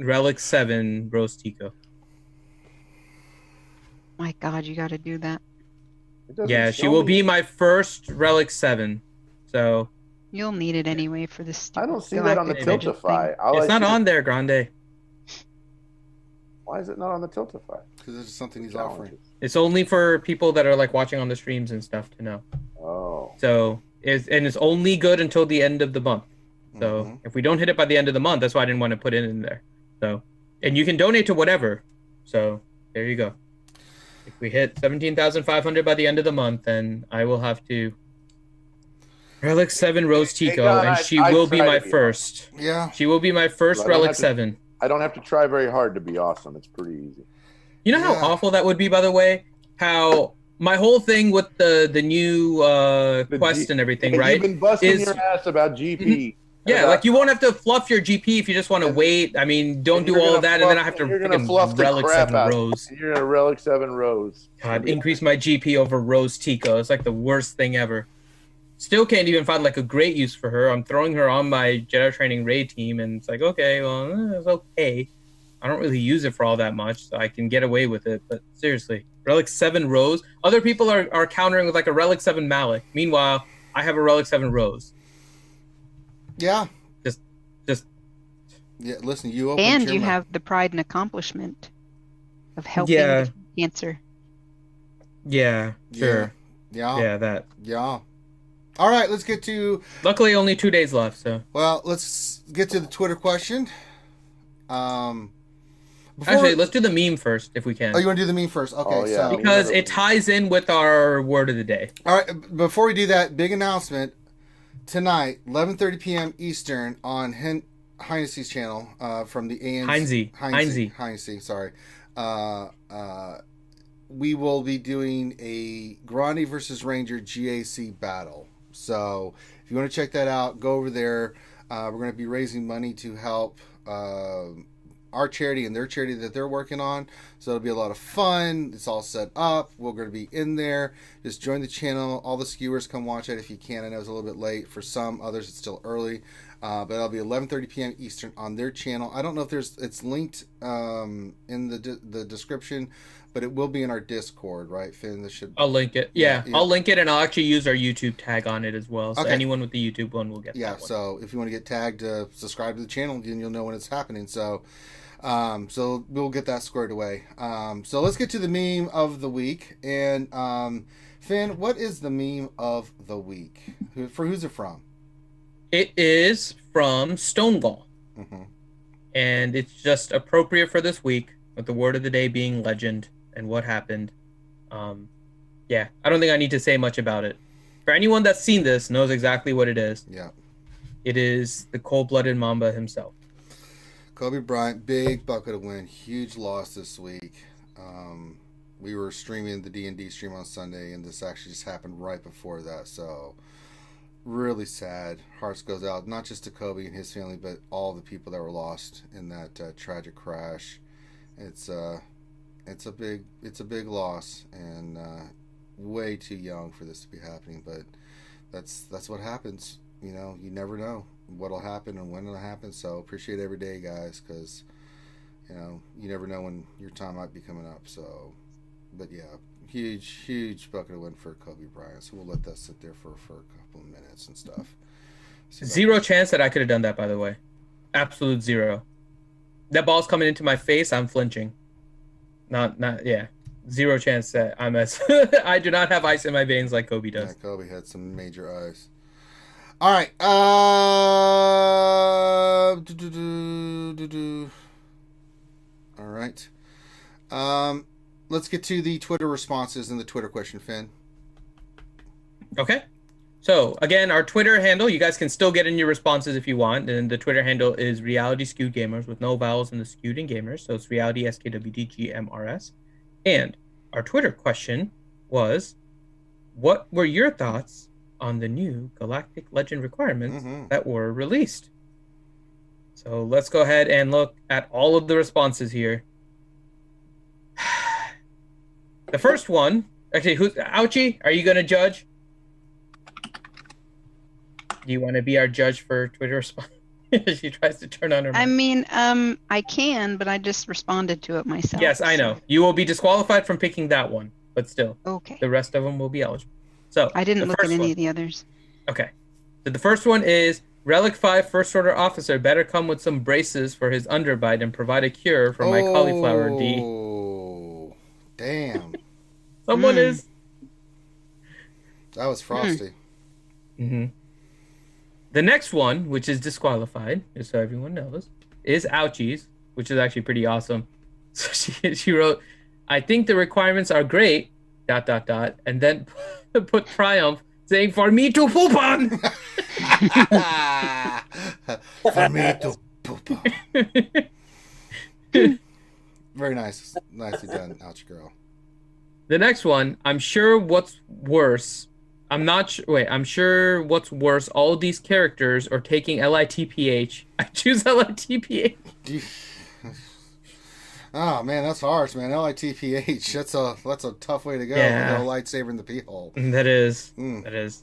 Relic 7 Roast Tico.
My God, you got to do that.
Yeah, she will be my first Relic 7. So...
You'll need it anyway for this.
I don't see that on the Tiltify.
It's not on there, Grande.
Why is it not on the Tiltify?
Because it's something he's offering.
It's only for people that are like watching on the streams and stuff to know.
Oh.
So it's only good until the end of the month. So if we don't hit it by the end of the month, that's why I didn't want to put it in there. So, and you can donate to whatever. So there you go. If we hit 17,500 by the end of the month, then I will have to Relic 7 Rose Tico, and she will be my first.
Yeah.
She will be my first Relic 7.
I don't have to try very hard to be awesome. It's pretty easy.
You know how awful that would be, by the way? How my whole thing with the new quest and everything, right?
You've been busting your ass about GP.
Yeah, like you won't have to fluff your GP if you just want to wait. I mean, don't do all of that, and then I have to
fluff
Relic
the crap
7
out.
Rose.
You're gonna Relic 7 Rose.
God, increase my GP over Rose Tico. It's like the worst thing ever. Still can't even find like a great use for her. I'm throwing her on my Jedi Training Raid team, and it's like, okay, well, it's okay. I don't really use it for all that much, so I can get away with it. But seriously, Relic 7 Rose. Other people are countering with like a Relic 7 Malik. Meanwhile, I have a Relic 7 Rose.
Yeah.
Just
Yeah, listen, you opened
And
your
you
mouth.
have the pride and accomplishment of helping
Yeah.
with cancer.
Yeah, sure.
Yeah.
Yeah, that.
Yeah. All right, let's get to.
Luckily, only 2 days left, so.
Well, let's get to the Twitter question. Before
Actually, let's do the meme first, if we can.
Oh, you want to do the meme first? Okay,
Oh, yeah.
so
Because it ties in with our word of the day.
all right. Before we do that, big announcement tonight, 11:30 p.m. Eastern on Heinese's channel from the ANC. Heinze. Sorry. We will be doing a Grandi versus Ranger GAC battle. So if you want to check that out, go over there. We're going to be raising money to help our charity and their charity that they're working on. So it'll be a lot of fun. It's all set up. We're going to be in there. Just join the channel. All the skewers, come watch it if you can. I know it's a little bit late for some. Others, it's still early. But it'll be 11:30 p.m. Eastern on their channel. I don't know if it's linked in the description, but it will be in our Discord, right, Finn?
I'll link it. Yeah, I'll link it, and I'll actually use our YouTube tag on it as well. So anyone with the YouTube one will get that one.
So if you want to get tagged, subscribe to the channel, then you'll know when it's happening. So we'll get that squared away. So let's get to the meme of the week. And Finn, what is the meme of the week? Who's it from?
It is from Stonegall.
Mm-hmm.
And it's just appropriate for this week, with the word of the day being legend and what happened. Yeah, I don't think I need to say much about it. For anyone that's seen this knows exactly what it is.
Yeah.
It is the cold-blooded Mamba himself.
Kobe Bryant, big bucket of win, huge loss this week. We were streaming the D&D stream on Sunday, and this actually just happened right before that. So really sad. Hearts goes out not just to Kobe and his family, but all the people that were lost in that tragic crash. It's a big loss, and way too young for this to be happening. But that's what happens. You know, you never know what'll happen and when it'll happen. So appreciate every day, guys, because you know you never know when your time might be coming up. So, but yeah, huge bucket of win for Kobe Bryant. So we'll let that sit there for a couple of minutes and stuff.
Zero chance that I could have done that, by the way. Absolute zero. That ball's coming into my face. I'm flinching. Yeah. Zero chance that I'm as I do not have ice in my veins like Kobe does.
Yeah, Kobe had some major ice. All right. All right. Let's get to the Twitter responses and the Twitter question, Finn.
Okay. So, again, our Twitter handle, you guys can still get in your responses if you want. And the Twitter handle is Reality Skewed Gamers with no vowels in the Skewed and Gamers. So it's Reality SKWDGMRS. And our Twitter question was, what were your thoughts on the new Galactic Legend requirements that were released? So let's go ahead and look at all of the responses here. The first one, actually, Ouchie, are you going to judge? Do you want to be our judge for Twitter response? She tries to turn on her mic.
I mean, I can, but I just responded to it myself.
Yes, I know. You will be disqualified from picking that one, but still.
Okay.
The rest of them will be eligible. So
I didn't look at any of the others.
Okay. So the first one is Relic 5 First Order Officer better come with some braces for his underbite and provide a cure for my cauliflower D.
Oh, damn.
Someone is.
That was frosty.
Mm-hmm. The next one, which is disqualified, just so everyone knows, is Ouchie's, which is actually pretty awesome. So she wrote, I think the requirements are great, ... and then put triumph, saying, for me to poop on!
For me to poop on. Very nice. Nicely done, Ouchie girl.
The next one, I'm sure what's worse... I'm sure what's worse, all of these characters are taking LITPH. I choose LITPH.
Oh man, that's harsh, man. LITPH. That's a tough way to go.
Yeah.
With no lightsaber in the pee hole.
That is. That is.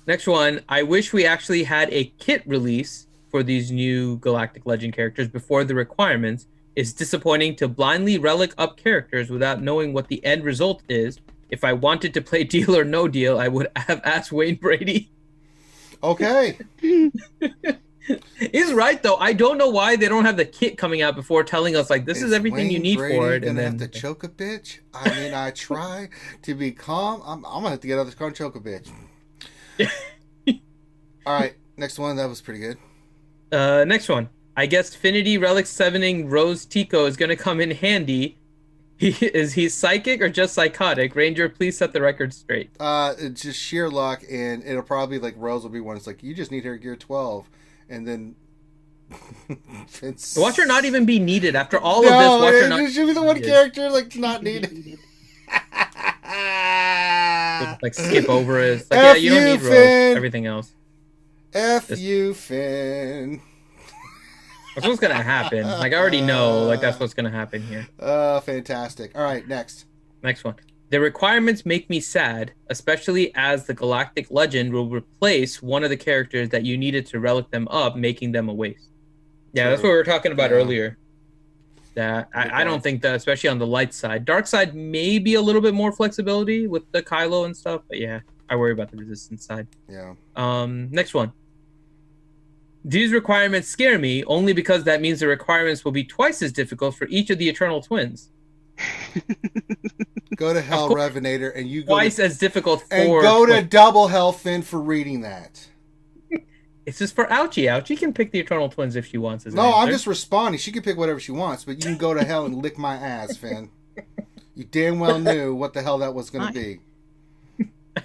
Next one. I wish we actually had a kit release for these new Galactic Legend characters before the requirements. It's disappointing to blindly relic up characters without knowing what the end result is. If I wanted to play Deal or No Deal, I would have asked Wayne Brady.
Okay.
He's right though. I don't know why they don't have the kit coming out before telling us like this is everything you need for it.
And then have to choke a bitch. I mean, I try to be calm. I'm gonna have to get out of this car and choke a bitch. All right, next one. That was pretty good.
Next one. I guess Finity Relic 7ing Rose Tico is gonna come in handy. Is he psychic or just psychotic? Ranger, please set the record straight.
It's just sheer luck, and it'll probably like Rose will be one. It's like you just need her gear 12, and then
watch her not even be needed after all of this. Watch her not.
It should be the one character like not needed.
Like skip over it. It's like, yeah, you don't need Rose. Everything else.
You, Finn.
That's what's gonna happen. Like I already know. Like that's what's gonna happen here.
Fantastic. All right, next
one. The requirements make me sad, especially as the Galactic Legend will replace one of the characters that you needed to relic them up, making them a waste. Yeah, that's what we were talking about earlier. That I don't think that, especially on the light side. Dark side, maybe a little bit more flexibility with the Kylo and stuff, but yeah, I worry about the resistance side.
Yeah.
Next one. These requirements scare me only because that means the requirements will be twice as difficult for each of the Eternal Twins.
Go to hell, Revenator, and you go
twice as difficult for
and go to double hell, Finn, for reading that.
It's just for Ouchie. Ouchie can pick the Eternal Twins if she wants.
No, I'm just responding. She can pick whatever she wants, but you can go to hell and lick my ass, Finn. You damn well knew what the hell that was going to be.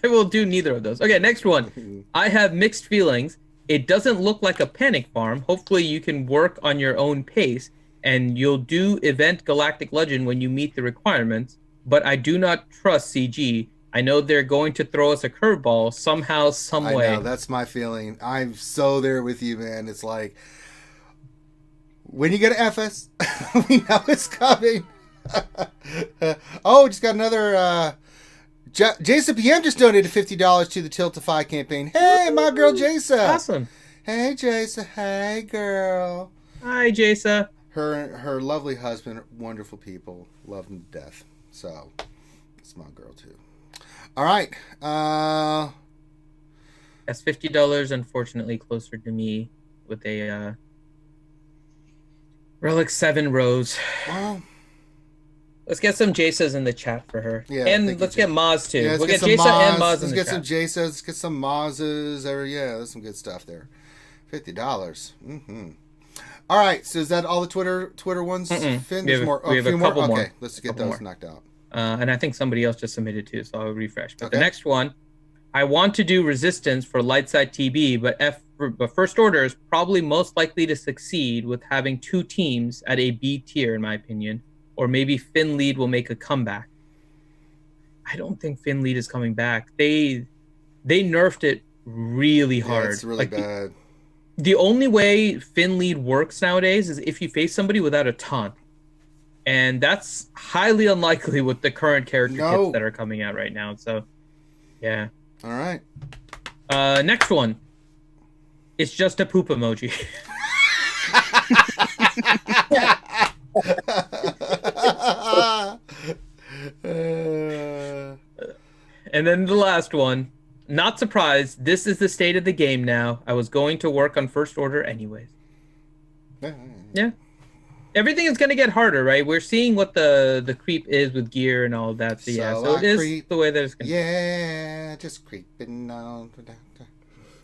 I will do neither of those. Okay, next one. I have mixed feelings. It doesn't look like a panic farm. Hopefully you can work on your own pace, and you'll do Event Galactic Legend when you meet the requirements, but I do not trust CG. I know they're going to throw us a curveball somehow, some way.
I know, that's my feeling. I'm so there with you, man. It's like, when you get an FS, we know it's coming. Oh, just got another... Jason PM just donated $50 to the Tiltify campaign. Hey, my girl Jasa.
Awesome.
Hey, Jasa. Hey, girl.
Hi, Jasa.
Her lovely husband, wonderful people, love them to death. So, it's my girl too. All right.
That's $50, unfortunately, closer to me with a Relic 7 Rose.
Well,
let's get some Jasas in the chat for her.
Yeah,
and let's get Maz too.
Yeah,
we'll get Jasa and Maz in the chat.
Let's get some Jasas, let's get some Mazes. Yeah, there's some good stuff there. $50. Mm-hmm. All right, so is that all the Twitter ones? Finn,
we have,
more.
We have a couple more.
Okay, let's get those knocked out.
And I think somebody else just submitted too, so I'll refresh. But the next one, I want to do Resistance for Lightside TB, but First Order is probably most likely to succeed with having two teams at a B tier, in my opinion. Or maybe Finn Lead will make a comeback. I don't think Finn Lead is coming back. They nerfed it really hard.
It's really bad.
The only way Finn Lead works nowadays is if you face somebody without a taunt. And that's highly unlikely with the current character kits that are coming out right now. So, yeah.
All right.
Next one. It's just a poop emoji. And then the last one. Not surprised. This is the state of the game now. I was going to work on First Order anyways. Yeah. Everything is going to get harder, right? We're seeing what the creep is with gear and all of that. So it is the way that it's going to
be. Just creeping on.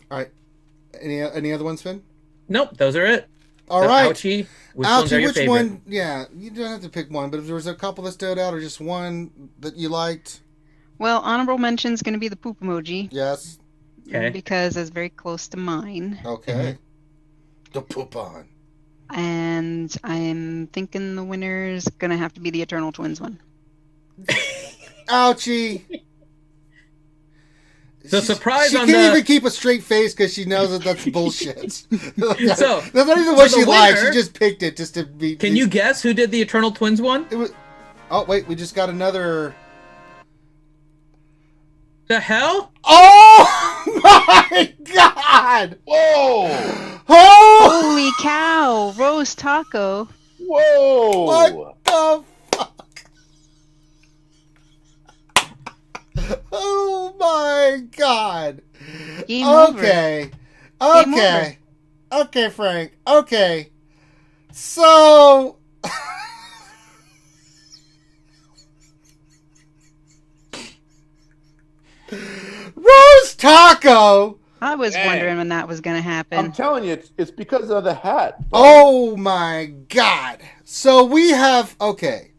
All right. Any other ones, Finn?
Nope, those are it.
All right.
Ouchie, which
one? Yeah, you don't have to pick one, but if there was a couple that stood out or just one that you liked.
Well, honorable mention is going to be the poop emoji.
Yes.
Okay.
Because it's very close to mine.
Okay. The poop on.
And I'm thinking the winner's going to have to be the Eternal Twins one.
Ouchie.
The surprise
she
on
can't even keep a straight face because she knows that that's bullshit.
So
that's not even what she likes. She just picked it just to be.
Can you guess who did the Eternal Twins one?
It was. Oh wait, we just got another.
The hell?
Oh my god!
Whoa!
Oh!
Holy cow! Rose Taco.
Whoa!
What the fuck? Oh my god!
Game over.
Okay.
Game over.
Okay, Frank. Okay. So... Rose Taco!
I was
Dang.
wondering when that was going to happen.
I'm telling you, it's because of the hat. Bro.
Oh my god. So we have... Okay.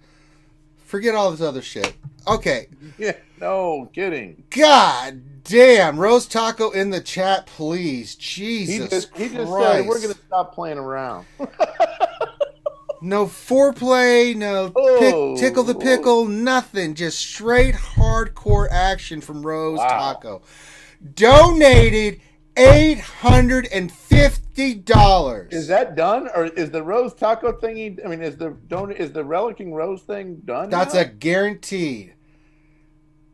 Forget all this other shit. Okay.
Yeah, no kidding.
God damn. Rose Taco in the chat, please. Jesus
He just
Christ.
said, we're going to stop playing around.
No foreplay, no tickle the pickle, nothing. Just straight hardcore action from Rose Taco. Donated $850.
Is that done, or is the Rose Taco thingy? I mean, is the Relicking Rose thing done?
That's
now?
a guaranteed.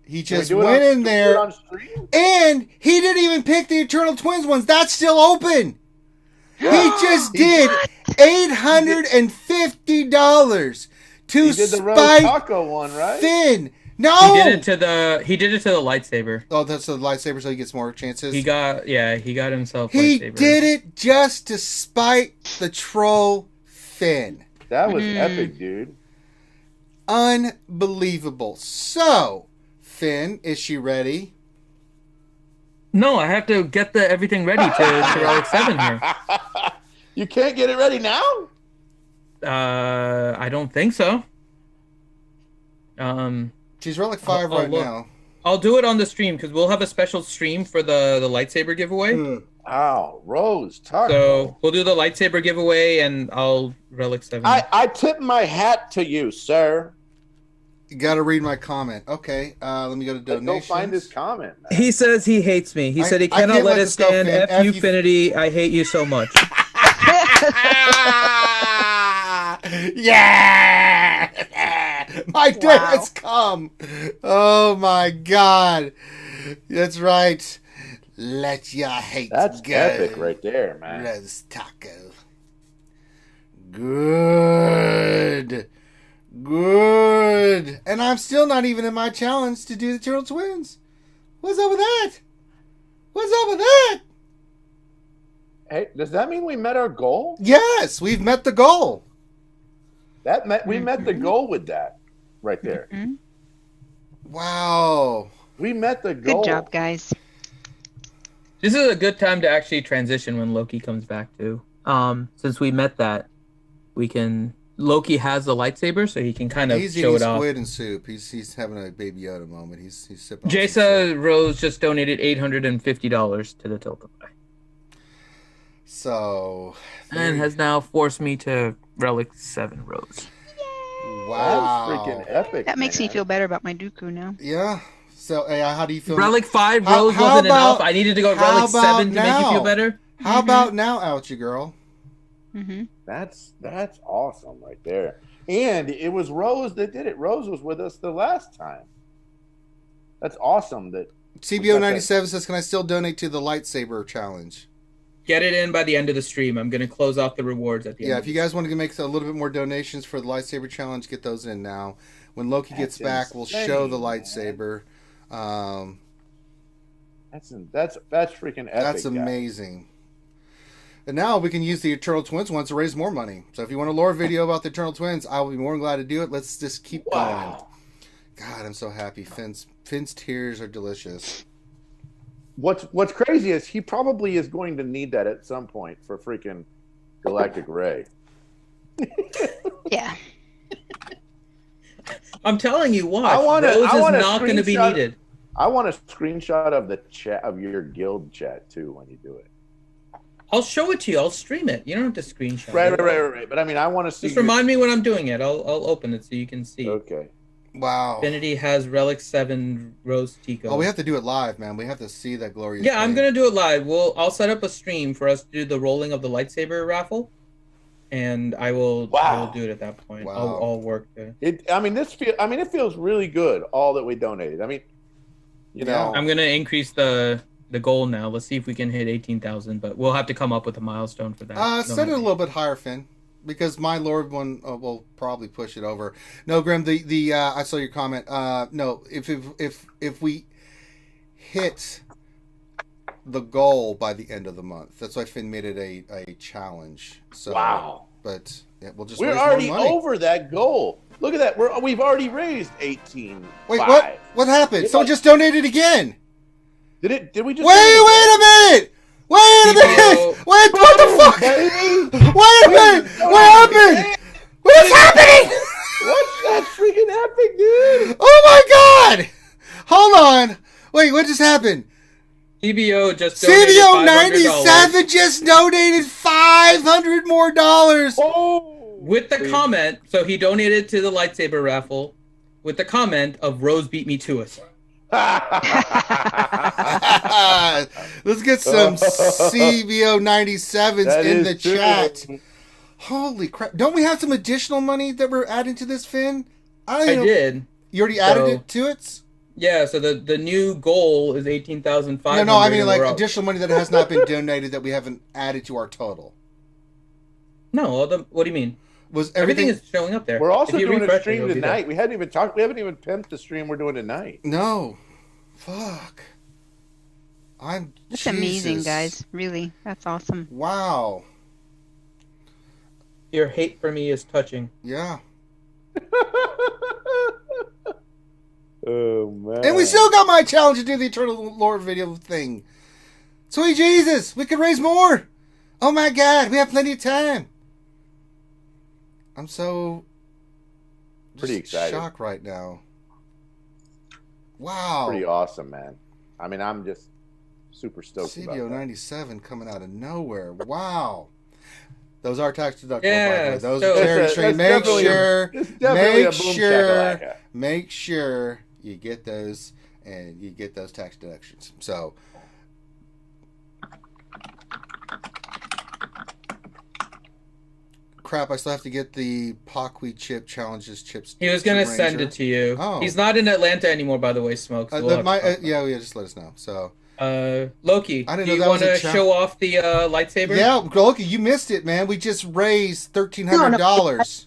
He just
Can we do it
went
on-
in there,
on stream?
and he didn't even pick the Eternal Twins ones. That's still open. He just did $850 to
He did the Rose
spite
Taco one, right?
Finn. No,
He did it to the lightsaber.
Oh, that's the lightsaber, so he gets more chances.
He got himself.
He
lightsaber.
did it just to spite the troll Finn.
That was epic, dude.
Unbelievable. So, Finn, is she ready?
No, I have to get everything ready to Relic 7 here.
You can't get it ready now?
I don't think so.
She's Relic 5 right now.
I'll do it on the stream because we'll have a special stream for the lightsaber giveaway.
Wow, Rose Taco.
So we'll do the lightsaber giveaway and I'll Relic 7.
I tip my hat to you, sir.
You gotta read my comment. Okay, let me go to donations.
Go find his comment. Man.
He says he hates me. He said he
I
cannot
can't
let
let
it
this go,
stand.
Finn.
F you, Finity. I hate you so much.
Yeah! My day has come. Oh my god. That's right. Let your hate
That's
go.
epic right there, man.
Rose Taco. Good. Good. And I'm still not even in my challenge to do the Turtle Twins. What's up with that? What's up with that?
Hey, does that mean we met our goal?
Yes, we've met the goal.
We met the goal with that right there.
Wow.
We met the goal.
Good job, guys.
This is a good time to actually transition when Loki comes back too. Since we met that, we can. Loki has the lightsaber, so he can kind of
He's
show
eating
it off.
squid and soup. He's having a Baby Yoda moment. He's sipping.
Jasa Rose just donated $850 to the Tiltify.
So.
And has now forced me to Relic 7 Rose.
Wow.
That's freaking epic.
That makes me feel better about my Dooku now.
Yeah. So, how do you feel?
Relic 5 Rose wasn't enough. I needed to go Relic 7 to make you feel better.
How about now, Ouchie girl?
That's awesome right there. And it was Rose that did it. Rose was with us the last time. That's awesome. That
CBO97 says, "Can I still donate to the lightsaber challenge?"
Get it in by the end of the stream. I'm going to close off the rewards at the end.
Yeah, if you guys want to make a little bit more donations for the lightsaber challenge, get those in now. When Loki gets back, we'll show the lightsaber.
That's freaking epic.
That's amazing. And now we can use the Eternal Twins ones to raise more money. So if you want a lore video about the Eternal Twins, I will be more than glad to do it. Let's just keep going. God, I'm so happy. Finn's tears are delicious.
What's crazy is he probably is going to need that at some point for freaking Galactic Ray.
Yeah.
I'm telling you what.
Rose
is not going to be needed.
I want a screenshot of the chat of your guild chat too when you do it.
I'll show it to you. I'll stream it. You don't have to screenshot.
Right. But I mean, I want to see.
Just remind me when I'm doing it. I'll open it so you can see.
Okay.
Wow.
Infinity has Relic 7 Rose Tico.
Oh, we have to do it live, man. We have to see that glorious.
Yeah, I'm
thing.
gonna do it live. I'll set up a stream for us to do the rolling of the lightsaber raffle, and I will do it at that point.
Wow.
I'll work to
it. It feels really good. All that we donated. I mean, you know,
I'm gonna increase the goal now. Let's see if we can hit 18,000, but we'll have to come up with a milestone for that.
Set it a little bit higher, Finn, because my Lord one will probably push it over. No, Grim, the I saw your comment. No, if we hit the goal by the end of the month. That's why Finn made it a challenge. So,
wow.
But yeah, we'll just
we're
raise
already
more money.
over that goal. Look at that. We've already raised 18.
Wait, what? What happened? Someone just donated again.
Did we just?
Wait a minute! Wait a minute! Wait, what the fuck? Wait a minute! What happened? What is happening?
What's that freaking epic, dude?
Oh my god! Hold on. Wait, what just happened?
CBO just donated
CBO 97 just donated $500 more.
Oh!
With the comment, so he donated to the lightsaber raffle with the comment of Rose beat me to it.
Let's get some CBO 97s in the chat. Holy crap. Don't we have some additional money that we're adding to this, Finn?
I did.
You already added it to it?
Yeah, so the new goal is 18,500.
No, I mean like additional money that has not been donated that we haven't added to our total.
No, what do you mean?
Was
everything is showing up there?
We're also doing a stream tonight. We haven't even pimped the stream we're doing tonight.
No. Fuck.
That's amazing, guys. Really. That's awesome.
Wow.
Your hate for me is touching.
Yeah.
Oh, man.
And we still got my challenge to do the Eternal Lore video thing. Sweet Jesus, we could raise more. Oh my God, we have plenty of time. I'm so
pretty excited.
Shocked right now. Wow.
Pretty awesome, man. I mean, I'm just super stoked about that.
CBO 97 coming out of nowhere. Wow. Those are tax deductible,
yeah,
by the way. Those are charity stream. Make sure you get those and you get those tax deductions. So crap, I still have to get the Paqui chip challenges chips.
He was going to send it to you.
Oh.
He's not in Atlanta anymore, by the way, Smokes.
Yeah, just let us know. So
Loki, do you want to show off the lightsaber?
Yeah, Loki, you missed it, man. We just raised $1,300.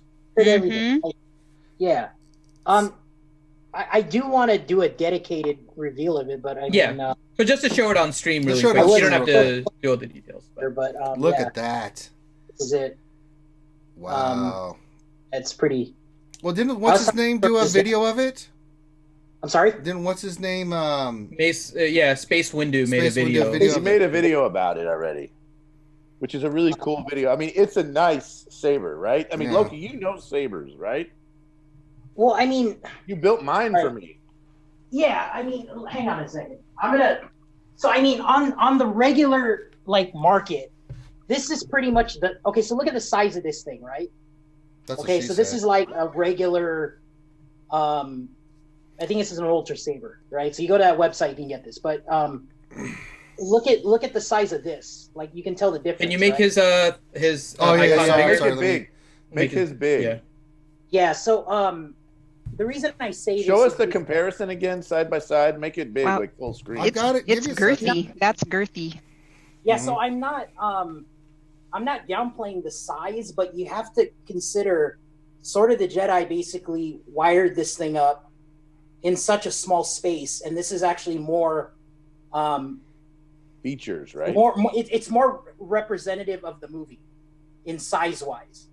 Yeah. I do want to do a dedicated reveal of it, but
so just to show it on stream, really quick. You don't have to do all the details.
But
look at that.
This is it.
Wow.
It's pretty.
Well, didn't what's his name do a video of it?
I'm sorry?
Didn't what's his name?
Space Windu made a video.
He made a video about it already, which is a really cool video. I mean, it's a nice saber, right? I mean, Loki, you know sabers, right?
Well, I mean,
you built mine for me.
Yeah, I mean, hang on a second. So I mean, on the regular market, this is pretty much okay. So look at the size of this thing, right?
That's
okay. So this is like a regular. I think this is an ultra saber, right? So you go to that website, you can get this. But look at the size of this. Like you can tell the difference.
Can you make his
icon big? Make his big.
Yeah. So the reason I say
show us the comparison again, side by side. Make it big, like full screen.
I got it.
It's girthy. That's girthy.
Yeah. So I'm not downplaying the size, but you have to consider sort of the Jedi basically wired this thing up in such a small space, and this is actually more
features, right?
It's more representative of the movie in size wise,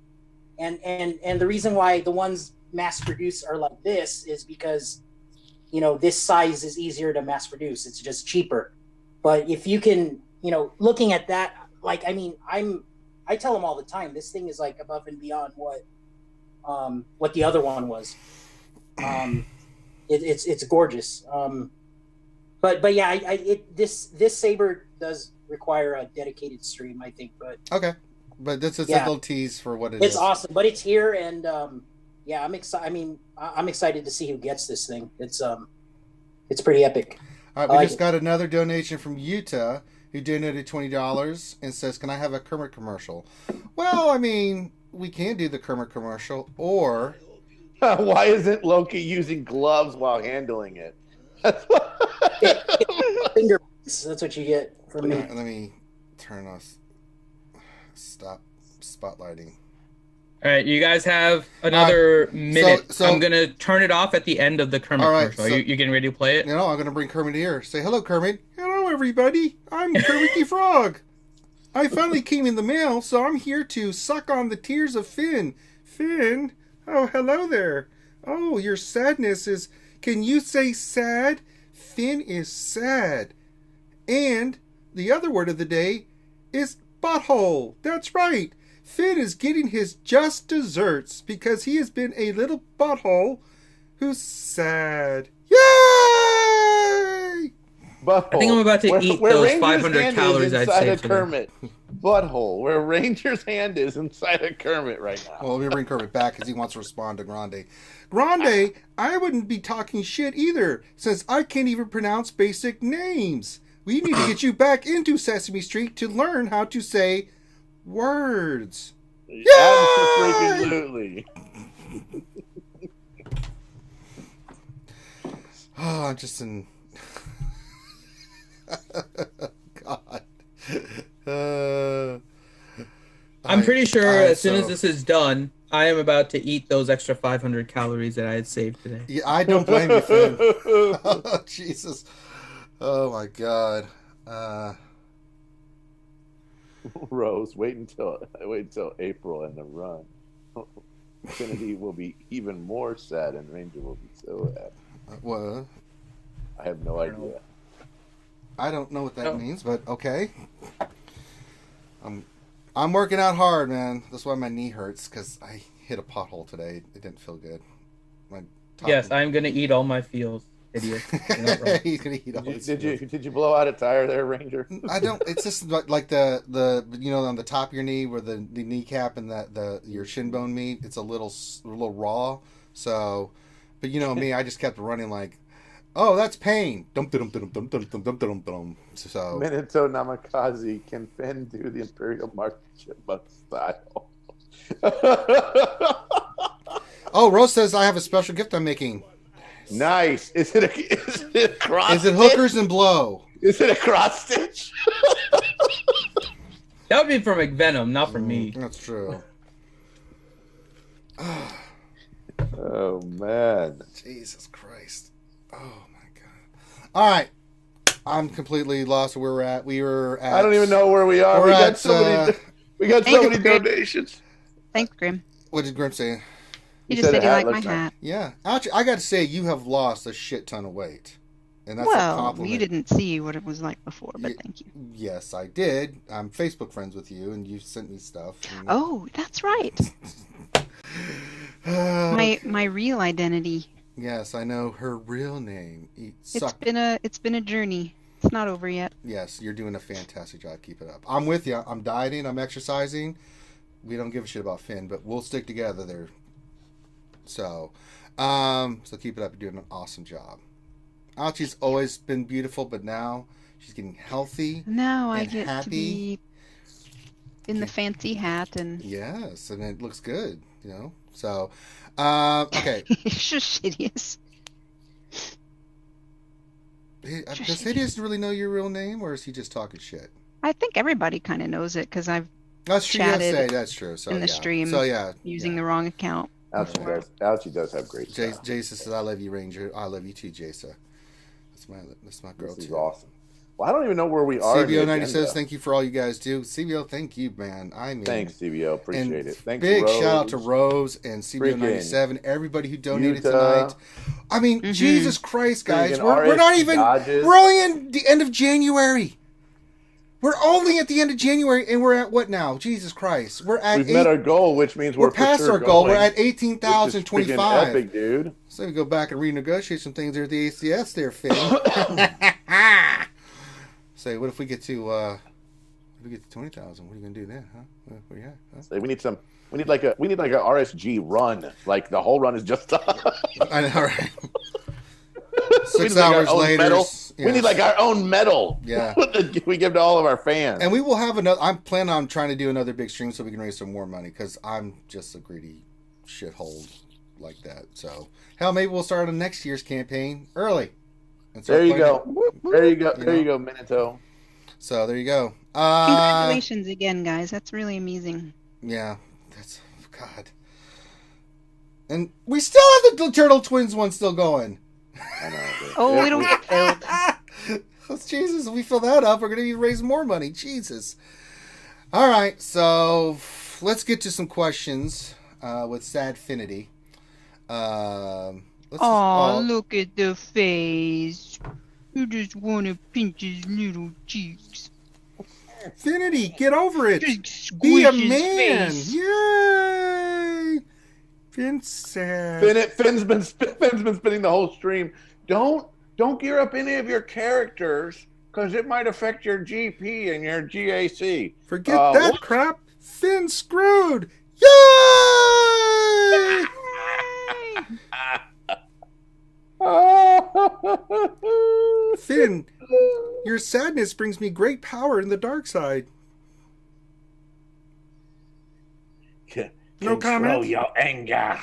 and the reason why the ones mass produced are like this is because this size is easier to mass produce. It's just cheaper. But if you can, looking at that, I mean, I tell them all the time, this thing is like above and beyond what the other one was. It's gorgeous. But yeah, this saber does require a dedicated stream, I think. But
okay, but this is a little tease for what it is.
It's awesome, but it's here, and yeah, I'm excited. I mean, I'm excited to see who gets this thing. It's pretty epic.
All right, we just got another donation from Utah, who donated $20 and says, "Can I have a Kermit commercial?" Well, I mean, we can do the Kermit commercial, or
why isn't Loki using gloves while handling it?
Fingerprints. That's what you get from me.
Let me turn off. Stop spotlighting.
All right, you guys have another minute.
So
I'm gonna turn it off at the end of the Kermit commercial. Are you getting ready to play it?
No, I'm gonna bring Kermit here. Say hello, Kermit. Hello, Hello, everybody. I'm Kermit the Frog. I finally came in the mail, so I'm here to suck on the tears of Finn. Finn? Oh, hello there. Oh, your sadness is... Can you say sad? Finn is sad. And the other word of the day is butthole. That's right. Finn is getting his just desserts because he has been a little butthole who's sad. Yay!
Butthole.
I think I'm about to eat those
Ranger's
500
hand
calories
is
I'd
inside
saved
of
today.
Kermit. Butthole. Where Ranger's hand is inside of Kermit right now.
Well, let me bring Kermit back because he wants to respond to Grande. Grande, I wouldn't be talking shit either, since I can't even pronounce basic names. We need to get you back into Sesame Street to learn how to say words.
Absolutely.
Oh, I'm just in... God.
I'm pretty sure as soon as this is done, I am about to eat those extra 500 calories that I had saved today.
Yeah, I don't blame you, Finn. Oh, Jesus. Oh, my God.
Rose, wait until April and the run. Infinity will be even more sad, and Ranger will be so happy.
What?
I have no idea.
I don't know what that means, but okay. I'm working out hard, man. That's why my knee hurts, because I hit a pothole today. It didn't feel good.
Yes, I'm gonna eat all my feels, idiot.
He's gonna eat all his feels.
Did you blow out a tire there, Ranger?
I don't. It's just like the on the top of your knee where the kneecap and your shin bone meet. It's a little raw. So, but you know me, I just kept running like, oh, that's pain. So
Minato Namikaze, can Finn do the Imperial March Chipmunk style?
Oh, Rose says I have a special gift I'm making.
Nice. Is it a cross?
Is it hookers and blow?
Is it a cross stitch?
That would be from McVenom, not from me.
That's true.
Oh man.
Jesus Christ. Oh my God. All right. I'm completely lost where we're at. We were at...
I don't even know where we are. We got so many donations.
Thanks, Grim.
What did Grim say?
He just said he liked my hat.
Yeah. Actually, I got to say, you have lost a shit ton of weight. And that's a
Well,
compliment.
you didn't see what it was like before, but thank you.
Yes, I did. I'm Facebook friends with you, and you sent me stuff. And...
Oh, that's right. my real identity.
Yes, I know her real name.
It's been a journey. It's not over yet.
Yes, you're doing a fantastic job. Keep it up. I'm with you. I'm dieting. I'm exercising. We don't give a shit about Finn, but we'll stick together there. So keep it up. You're doing an awesome job. Alchie's always been beautiful, but now she's getting healthy.
Now I
and
get
happy.
to be in the fancy hat and...
Yes, and it looks good, you know. So, okay.
Just hideous.
Does Hideous really know your real name, or is he just talking shit?
I think everybody kind of knows it because I've
chatted that's true. So,
in the stream using the wrong account.
Alchie does have great stuff.
Jason says, I love you, Ranger. I love you too, Jason. That's my girl,
this is
too.
Awesome. Well, I don't even know where we are.
CBO90 says, thank you for all you guys do. CBO, thank you, man.
Thanks, CBO. Appreciate it. Thanks,
big
Rose.
shout out to Rose and CBO97, everybody who donated tonight. I mean, Jesus Christ, guys. We're not even... We're only in the end of January. We're only at the end of January, and we're at what now? Jesus Christ. We've
met our goal, which means we're
past our goal. We're at 18,025.
Epic, dude.
So we go back and renegotiate some things there at the ACS there, Finn. Say, what if we get to 20,000? What are you gonna do then, huh? Where you at? Huh?
Say, we need like a RSG run. Like the whole run is just.
I know, right? 6 hours later.
Yes. We need like our own medal.
Yeah.
We give to all of our fans.
And we will have another. I'm planning on trying to do another big stream so we can raise some more money because I'm just a greedy shithole like that. So hell, maybe we'll start on next year's campaign early.
There you go. There you go. There you go, Minato.
So there you go.
Congratulations again, guys. That's really amazing.
Yeah, that's God. And we still have the Turtle Twins one still going.
I know.
Oh, it'll get filled.
Jesus, if we fill that up, we're going to raise more money. Jesus. All right, so let's get to some questions with Sadfinity.
Look at the face. You just want to pinch his little cheeks.
Finity, get over it.
Just
Be a
squish his
man.
face.
Yay. Finn's sad.
Finn's been spinning the whole stream. Don't gear up any of your characters because it might affect your GP and your GAC.
Forget that crap. Finn's screwed. Yay! Finn, your sadness brings me great power in the dark side. No comment.
Your anger.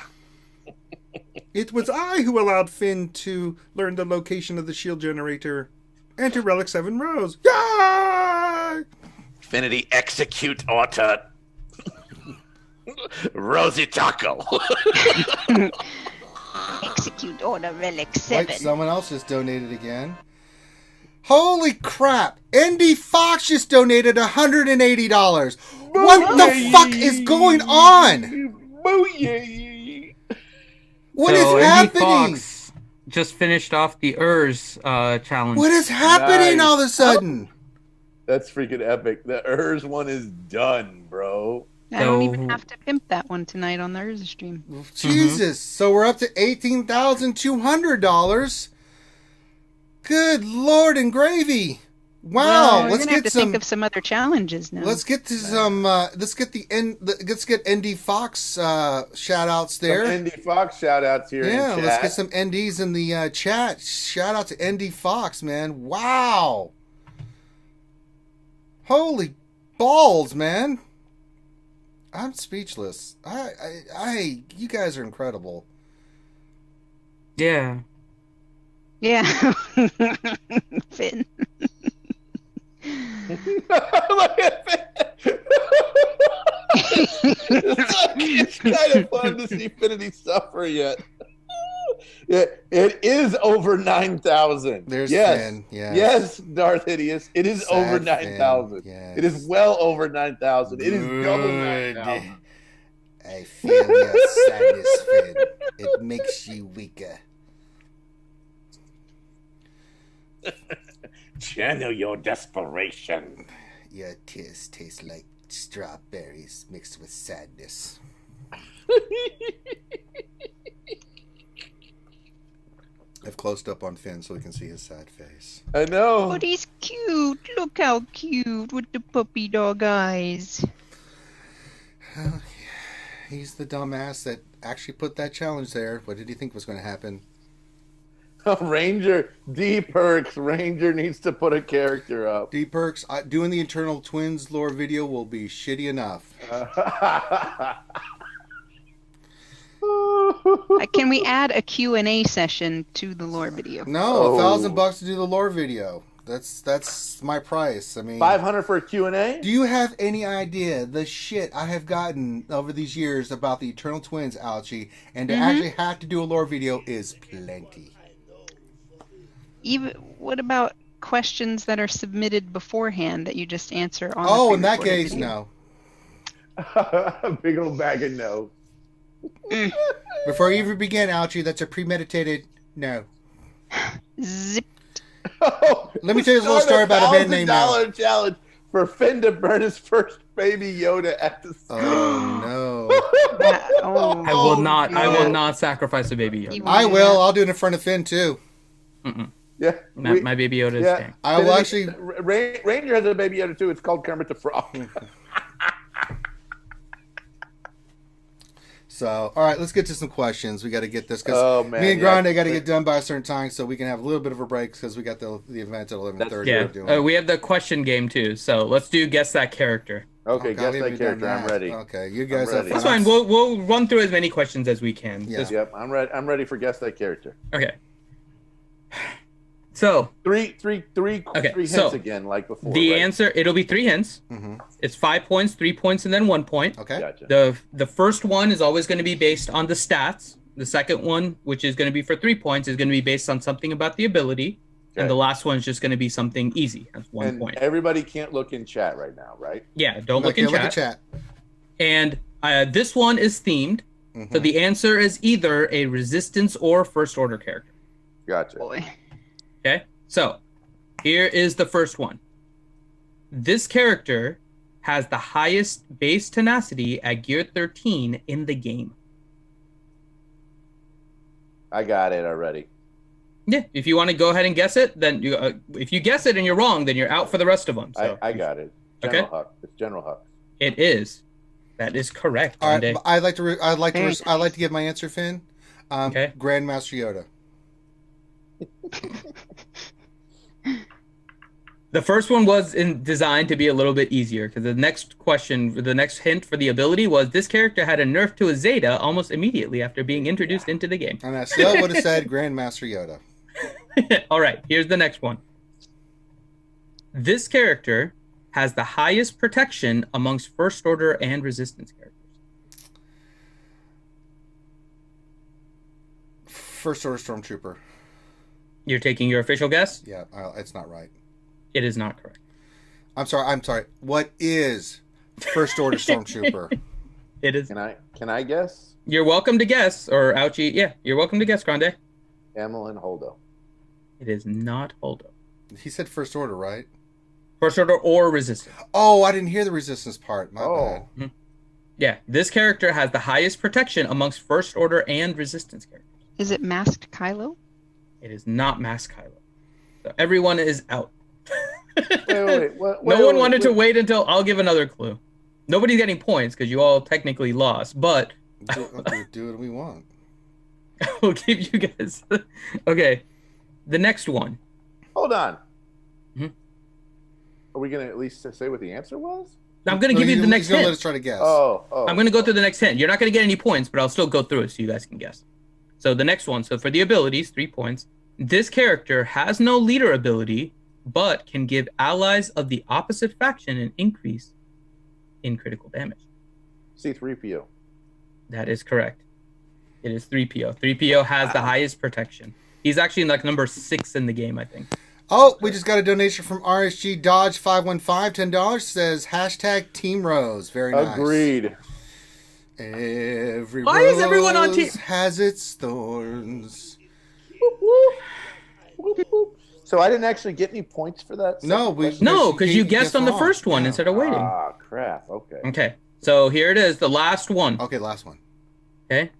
It was I who allowed Finn to learn the location of the shield generator. Enter Relic 7 Rose. Yay!
Finity, execute order. Rosie Taco.
Execute order Relic 7.
Wait, someone else just donated again. Holy crap! ND Fox just donated $180. What the fuck is going on? What is happening?
Fox just finished off the challenge.
What is happening all of a sudden?
That's freaking epic. The Urs one is done, bro.
I don't even have to pimp that one tonight on the Urza stream.
Jesus. So we're up to $18,200. Good Lord and gravy. Wow.
Let's have to think of some other challenges now.
Let's get to some let's get ND Fox shout outs there.
Some ND Fox shout outs here.
Yeah,
in chat.
let's get some NDs in the chat. Shout out to ND Fox, man. Wow. Holy balls, man. I'm speechless. You guys are incredible.
Yeah.
Yeah. Finn.
Look at that. It's kind of fun to see Finity suffer yet. It is over 9,000.
There's
yes.
Finn. Yes.
Yes, Darth Hideous. It is
Sad
over 9,000.
Yes.
It is well over 9,000. It is double 9,000.
I feel your sadness, Finn. It makes you weaker.
Channel your desperation.
Your tears taste like strawberries mixed with sadness. I've closed up on Finn so we can see his sad face.
I know.
But he's cute. Look how cute with the puppy dog eyes.
He's the dumbass that actually put that challenge there. What did he think was going to happen?
Ranger, D-Perks, Ranger needs to put a character up.
D-Perks, doing the Eternal Twins lore video will be shitty enough.
Can we add a Q&A session to the lore video?
No, $1,000 to do the lore video. That's my price. I mean,
$500 for a Q&A?
Do you have any idea the shit I have gotten over these years about the Eternal Twins, Alchie, and to actually have to do a lore video is plenty.
Even what about questions that are submitted beforehand that you just answer on?
In that case, video?
No. Big old bag of no.
Before you even begin, Alchie, that's a premeditated no.
Zip.
Let me tell you a little story about a man named
$1,000 challenge for Finn to burn his first baby Yoda at the school.
Oh no!
I will not sacrifice a baby Yoda.
I will. I'll do it in front of Finn too.
Yeah,
my baby Yoda is tank.
I will actually.
Ranger has a baby Yoda too. It's called Kermit the Frog.
So, all right, let's get to some questions. We got to get this because me and Grande got to get done by a certain time, so we can have a little bit of a break because we got the event at 11:30.
Yeah, we have the question game too. So let's do guess that character.
Okay, guess that character. I'm ready.
Okay, you guys have fun.
That's fine. We'll run through as many questions as we can.
Yeah.
Yep, I'm ready. I'm ready for guess that character.
Okay. So
three hints again, like before.
The answer, it'll be 3 hints.
Mm-hmm.
It's 5 points, 3 points, and then 1 point.
Okay.
Gotcha.
The first one is always going to be based on the stats. The second one, which is going to be for 3 points, is going to be based on something about the ability. And the last one is just going to be something easy. That's 1 point.
Everybody can't look in chat right now, right?
Yeah, don't look in chat. And this one is themed.
Mm-hmm.
So the answer is either a resistance or first order character.
Gotcha.
Boy.
Okay, so here is the first one. This character has the highest base tenacity at Gear 13 in the game.
I got it already.
Yeah, if you want to go ahead and guess it, then you. If you guess it and you're wrong, then you're out for the rest of them. So.
I got it. General Huck. It's General Huck.
It is. That is correct.
All right, I'd like to give my answer, Finn.
Okay.
Grandmaster Yoda.
The first one was designed to be a little bit easier because the next question, the next hint for the ability was this character had a nerf to a Zeta almost immediately after being introduced into the game.
And I still would have said Grandmaster Yoda.
All right, here's the next one. This character has the highest protection amongst First Order and Resistance characters.
First Order Stormtrooper.
You're taking your official guess?
Yeah, it's not right.
It is not correct.
I'm sorry. What is First Order Stormtrooper?
It is.
Can I guess?
You're welcome to guess, or Ouchie. Yeah, you're welcome to guess, Grande.
Emlyn Holdo.
It is not Holdo.
He said First Order, right?
First Order or Resistance.
Oh, I didn't hear the Resistance part. My bad.
Mm-hmm. Yeah, this character has the highest protection amongst First Order and Resistance characters.
Is it Masked Kylo?
It is not Masked Kylo. So everyone is out.
Wait,
no one wanted to wait until I'll give another clue. Nobody's getting points because you all technically lost, but
do what we want.
We'll give you guys. Okay, the next one.
Hold on.
Mm-hmm.
Are we gonna at least say what the answer was?
I'm gonna give you the next hint.
Let us try to guess.
Oh.
I'm gonna go through the next hint. You're not gonna get any points, but I'll still go through it so you guys can guess. So the next one. So for the abilities, 3 points. This character has no leader ability, but can give allies of the opposite faction an increase in critical damage.
C-3PO.
That is correct. It is 3PO. 3PO has the highest protection. He's actually like number 6 in the game, I think.
Oh, we just got a donation from RSG Dodge 515, $10. Says hashtag Team Rose. Very nice.
Agreed.
Every
Why is everyone on team?
Has its thorns.
So I didn't actually get any points for that?
No,
because you guessed on the first one instead of waiting.
Ah, crap. Okay.
Okay, so here it is, the last one.
Okay, last one.
Okay.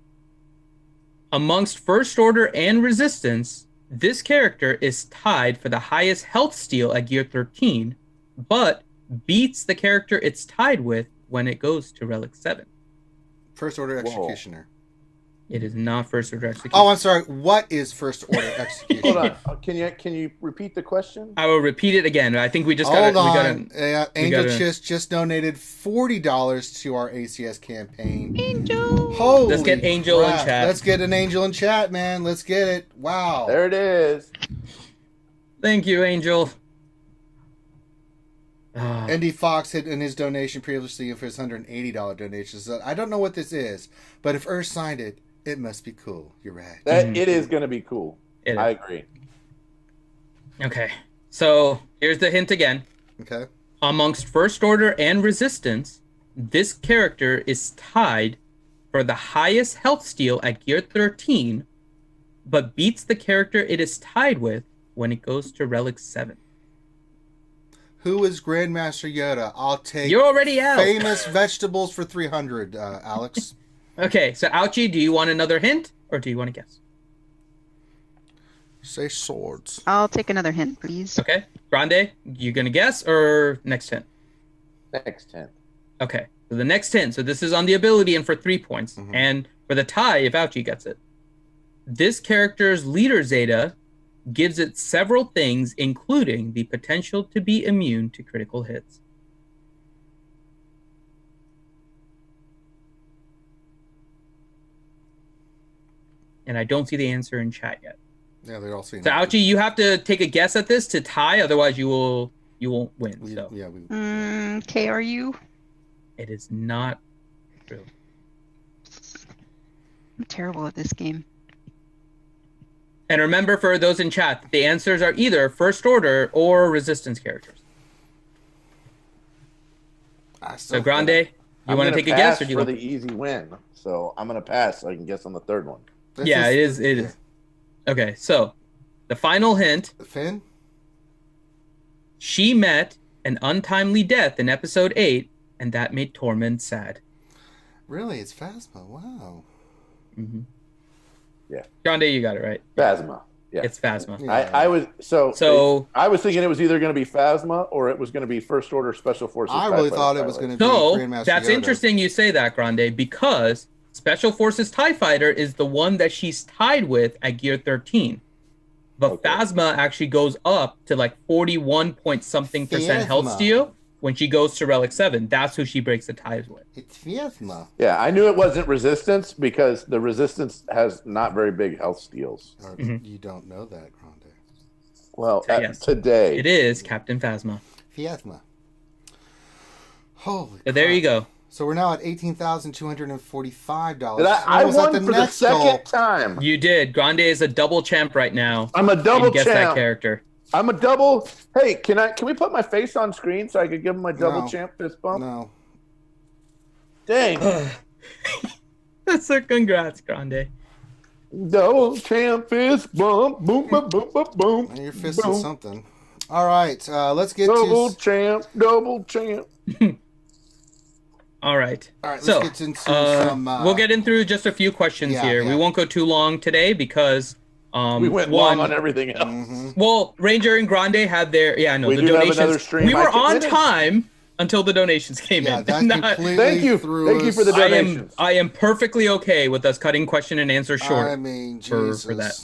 Amongst First Order and Resistance, this character is tied for the highest health steal at Gear 13, but beats the character it's tied with when it goes to Relic 7.
First Order Executioner.
It is not First Order Executioner.
Oh, I'm sorry. What is First Order Executioner?
Hold on. Can you repeat the question?
I will repeat it again. I think we just
got
to...
Angel just donated $40 to our ACS campaign.
Angel!
Holy
Let's get Angel
crap.
in chat.
Let's get an Angel in chat, man. Let's get it. Wow.
There it is.
Thank you, Angel.
Andy Fox hit in his donation previously for his $180 donation. So I don't know what this is, but if Earth signed it, it must be cool. You're right.
It is going to be cool. I agree.
Okay. So here's the hint again.
Okay.
Amongst First Order and Resistance, this character is tied for the highest health steal at Gear 13, but beats the character it is tied with when it goes to Relic 7.
Who is Grandmaster Yoda? I'll take.
You're already out.
Famous vegetables for 300, Alex.
Okay, so Ouchie, do you want another hint or do you want to guess?
Say swords.
I'll take another hint, please.
Okay, Grande, you gonna guess or next hint?
Next hint.
Okay, so the next hint. So this is on the ability and for 3 points, and for the tie if Ouchie gets it. This character's leader Zeta gives it several things, including the potential to be immune to critical hits. And I don't see the answer in chat yet.
Yeah, they're all seeing.
So, Ouchie, you have to take a guess at this to tie, otherwise you won't win. So.
Yeah.
KRU?
It is not true.
I'm terrible at this game.
And remember, for those in chat, the answers are either First Order or Resistance characters. So, Grande, you want to take a guess, or do you
for the easy win? So I'm gonna pass so I can guess on the third one.
It is. Okay, so the final hint.
Finn?
She met an untimely death in episode 8, and that made Tormund sad.
Really? It's Phasma. Wow.
Mm-hmm.
Yeah.
Grande, you got it right.
Phasma. Yeah.
It's Phasma.
Yeah. I was I was thinking it was either going to be Phasma or it was going to be First Order Special Forces.
I really thought it was going to be Grandmaster
that's
Yoda.
Interesting you say that, Grande, because Special Forces TIE Fighter is the one that she's tied with at Gear 13. But Phasma actually goes up to like 41-point-something% health steal when she goes to Relic 7. That's who she breaks the ties with.
It's Phasma.
Yeah, I knew it wasn't Resistance because the Resistance has not very big health steals.
You don't know that, Grande.
Well,
Yes.
today.
It is Captain Phasma.
Phasma. Holy
So there you go.
So we're now at $18,245.
I won for the second time.
You did. Grande is a double champ right now.
I'm a double
guess
champ.
that character.
I'm a double. Hey, can we put my face on screen so I could give him my double champ fist bump?
No.
Dang.
So congrats, Grande.
Double champ fist bump. Boom, boom, boom, boom, boom.
You're fisting something. All right. Let's get
double champ.
All right.
Let's
so,
get into some...
we'll get in through just a few questions here.
Yeah.
We won't go too long today because...
we went long on everything else.
Well, Ranger and Grande had their... Yeah, I know.
We
the
do have
donations...
another stream.
We were on time until the donations came in.
Thank you for the donations.
I am perfectly okay with us cutting question and answer short.
I mean, Jesus.
For that.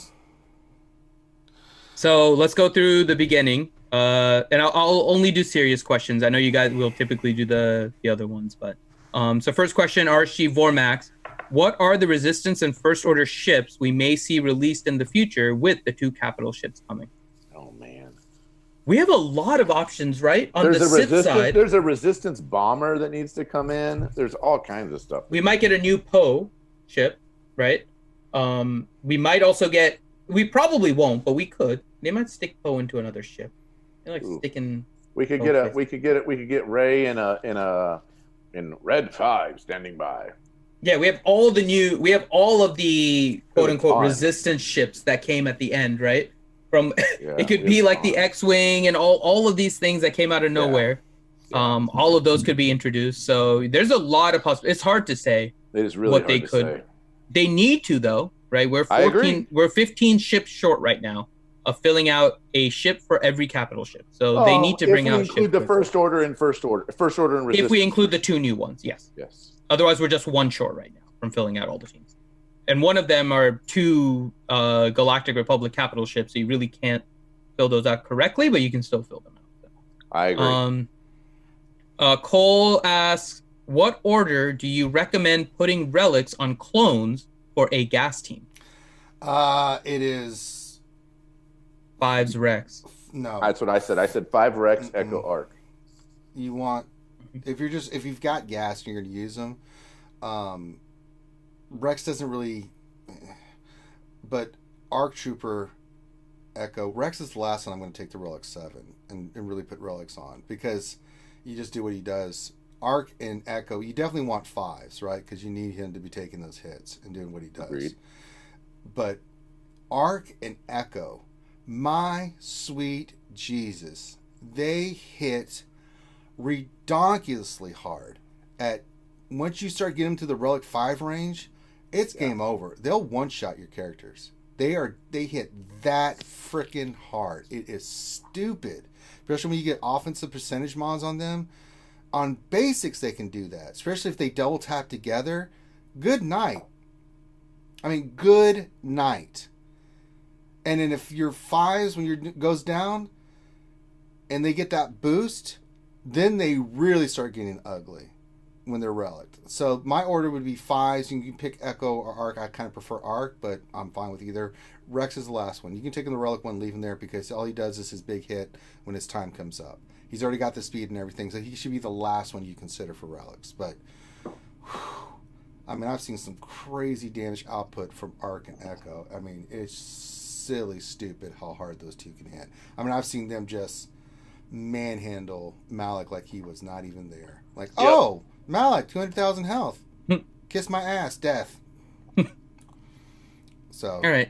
So let's go through the beginning. And I'll only do serious questions. I know you guys will typically do the other ones, but... So first question, RSG Vormax. What are the Resistance and First Order ships we may see released in the future with the 2 capital ships coming?
Oh, man.
We have a lot of options, right? On the Sith side.
There's a Resistance bomber that needs to come in. There's all kinds of stuff.
We might get a new Poe ship, right? We might also get... We probably won't, but we could. They might stick Poe into another ship. They're like sticking...
We could get Rey in Red 5 standing by.
Yeah, we have all of the quote unquote Resistance ships that came at the end, right? It could be like the X-Wing and all of these things that came out of nowhere. Yeah. All of those could be introduced. So there's a lot of possibilities. It's hard to say
it is really what they could. Say.
They need to though, right? We're 15 ships short right now of filling out a ship for every capital ship. So they need to bring out ships.
If we include the First Order and Resistance.
If we include the 2 new ones, yes.
Yes.
Otherwise, we're just 1 short right now from filling out all the teams. And one of them are 2 Galactic Republic capital ships, so you really can't fill those out correctly, but you can still fill them out. So.
I agree.
Cole asks, what order do you recommend putting relics on clones for a gas team?
It is...
5's Rex.
No.
That's what I said. I said 5 Rex, Echo Arc.
You want... If you've got gas and you're going to use them, Rex doesn't really... But Arc Trooper, Echo... Rex is the last one I'm going to take to Relic 7 and really put relics on. Because you just do what he does. Arc and Echo, you definitely want 5s, right? Because you need him to be taking those hits and doing what he does.
Agreed.
But Arc and Echo... My sweet Jesus, they hit redonkulously hard. Once you start getting to the Relic 5 range, it's game over. They'll one-shot your characters. They hit that freaking hard. It is stupid. Especially when you get offensive percentage mods on them. On basics, they can do that. Especially if they double tap together. Good night. Good night. And then if your 5s, when your goes down, and they get that boost, then they really start getting ugly when they're relic. So my order would be 5s. You can pick Echo or Arc. I kind of prefer Arc, but I'm fine with either. Rex is the last one. You can take him the relic one, leave him there, because all he does is his big hit when his time comes up. He's already got the speed and everything, so he should be the last one you consider for relics. But, I've seen some crazy damage output from Arc and Echo. It's silly stupid how hard those two can hit. I mean, I've seen them just manhandle Malik like he was not even there. Like, oh, Malik, 200,000 health. Kiss my ass, death. So.
All right.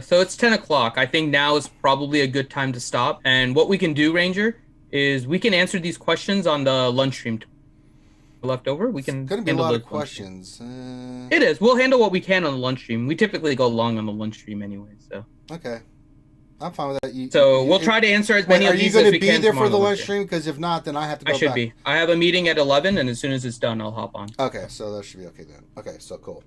So it's 10 o'clock. I think now is probably a good time to stop. And what we can do, Ranger, is we can answer these questions on the lunch stream left over. We can.
It's going to be a lot of questions.
It is. We'll handle what we can on the lunch stream. We typically go long on the lunch stream anyway. So.
Okay. I'm fine with that.
We'll try to answer as many of these as we can. Are you going to
be there for the lunch stream? Because if not, then I have to go back.
I should be. I have a meeting at 11, and as soon as it's done, I'll hop on.
Okay, so that should be okay then. Okay, so cool.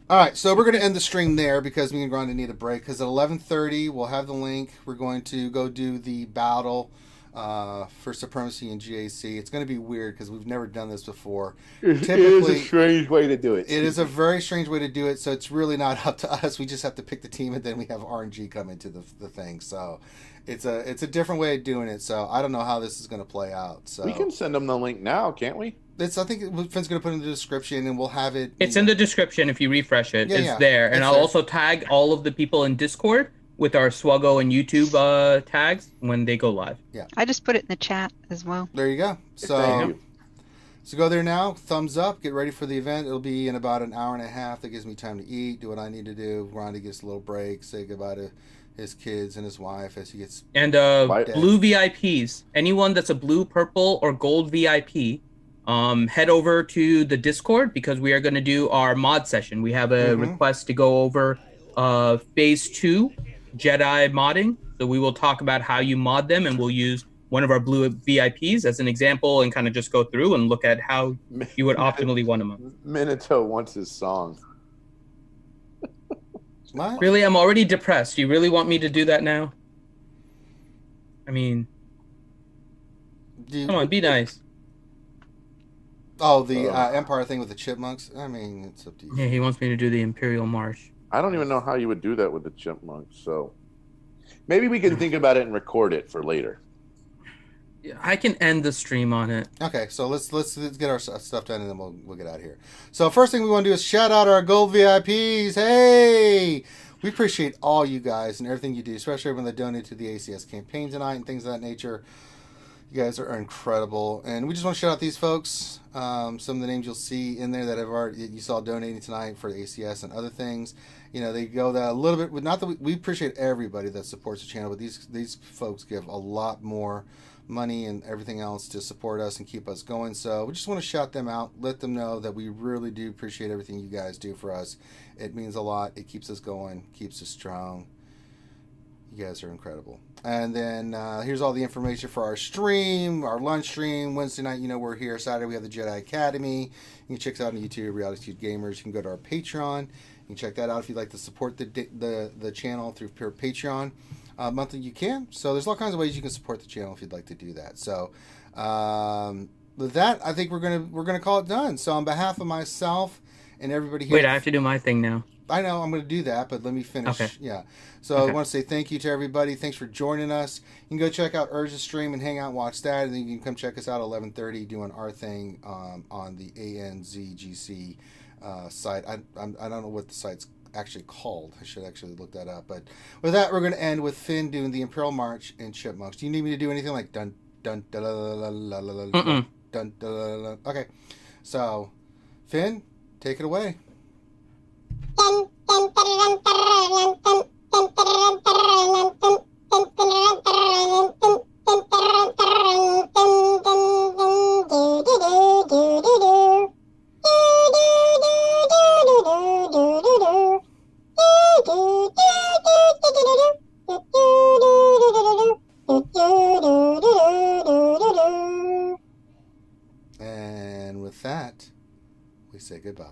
All right, so we're going to end the stream there because me and Granda need a break. Because at 11:30, we'll have the link. We're going to go do the battle for Supremacy in GAC. It's going to be weird because we've never done this before.
It is a strange way to do it.
It is a very strange way to do it, so it's really not up to us. We just have to pick the team, and then we have RNG come into the thing. So it's a different way of doing it. So I don't know how this is going to play out. So
we can send them the link now, can't we?
I think Finn's going to put it in the description, and we'll have it.
It's in the description if you refresh it. It's there. And I'll also tag all of the people in Discord with our SWGOH and YouTube tags when they go live.
Yeah.
I just put it in the chat as well.
There you go. So go there now. Thumbs up. Get ready for the event. It'll be in about an hour and a half. That gives me time to eat, do what I need to do. Ronnie gets a little break, say goodbye to his kids and his wife as he gets...
And blue VIPs. Anyone that's a blue, purple, or gold VIP... head over to the Discord because we are going to do our mod session. We have a request to go over phase 2 Jedi modding. So we will talk about how you mod them, and we'll use one of our blue VIPs as an example and kind of just go through and look at how you would optimally want them.
Minato wants his song.
What?
Really? I'm already depressed. You really want me to do that now? I mean, come on, be nice.
Oh, the Empire thing with the chipmunks? I mean, it's up to you.
Yeah, he wants me to do the Imperial March.
I don't even know how you would do that with the chipmunks, so maybe we can think about it and record it for later.
Yeah, I can end the stream on it.
Okay, so let's get our stuff done, and then we'll get out of here. So first thing we want to do is shout out our gold VIPs. Hey! We appreciate all you guys and everything you do, especially when they donate to the ACS campaign tonight and things of that nature. You guys are incredible, and we just want to shout out these folks. Some of the names you'll see in there that you saw donating tonight for the ACS and other things. You know, they go that a little bit. Not that we appreciate everybody that supports the channel, but these folks give a lot more money and everything else to support us and keep us going. So we just want to shout them out, let them know that we really do appreciate everything you guys do for us. It means a lot. It keeps us going, keeps us strong. You guys are incredible. And then here's all the information for our stream, our lunch stream. Wednesday night, we're here. Saturday, we have the Jedi Academy. You can check us out on YouTube, Reality Gamers. You can go to our Patreon. You can check that out if you'd like to support the channel through pure Patreon. Monthly, you can. So there's all kinds of ways you can support the channel if you'd like to do that. So with that, I think we're gonna call it done. So on behalf of myself and everybody here.
Wait, I have to do my thing now.
I know I'm going to do that, but let me finish.
Okay.
Yeah. So I want to say thank you to everybody. Thanks for joining us. You can go check out Urge's stream and hang out and watch that. And then you can come check us out at 11:30 doing our thing on the ANZGC site. I don't know what the site's actually called. I should actually look that up. But with that, we're going to end with Finn doing the Imperial March and Chipmunks. Do you need me to do anything like dun dun dun dun dun dun dun? Okay. So, Finn, take it away. And with that, we say goodbye.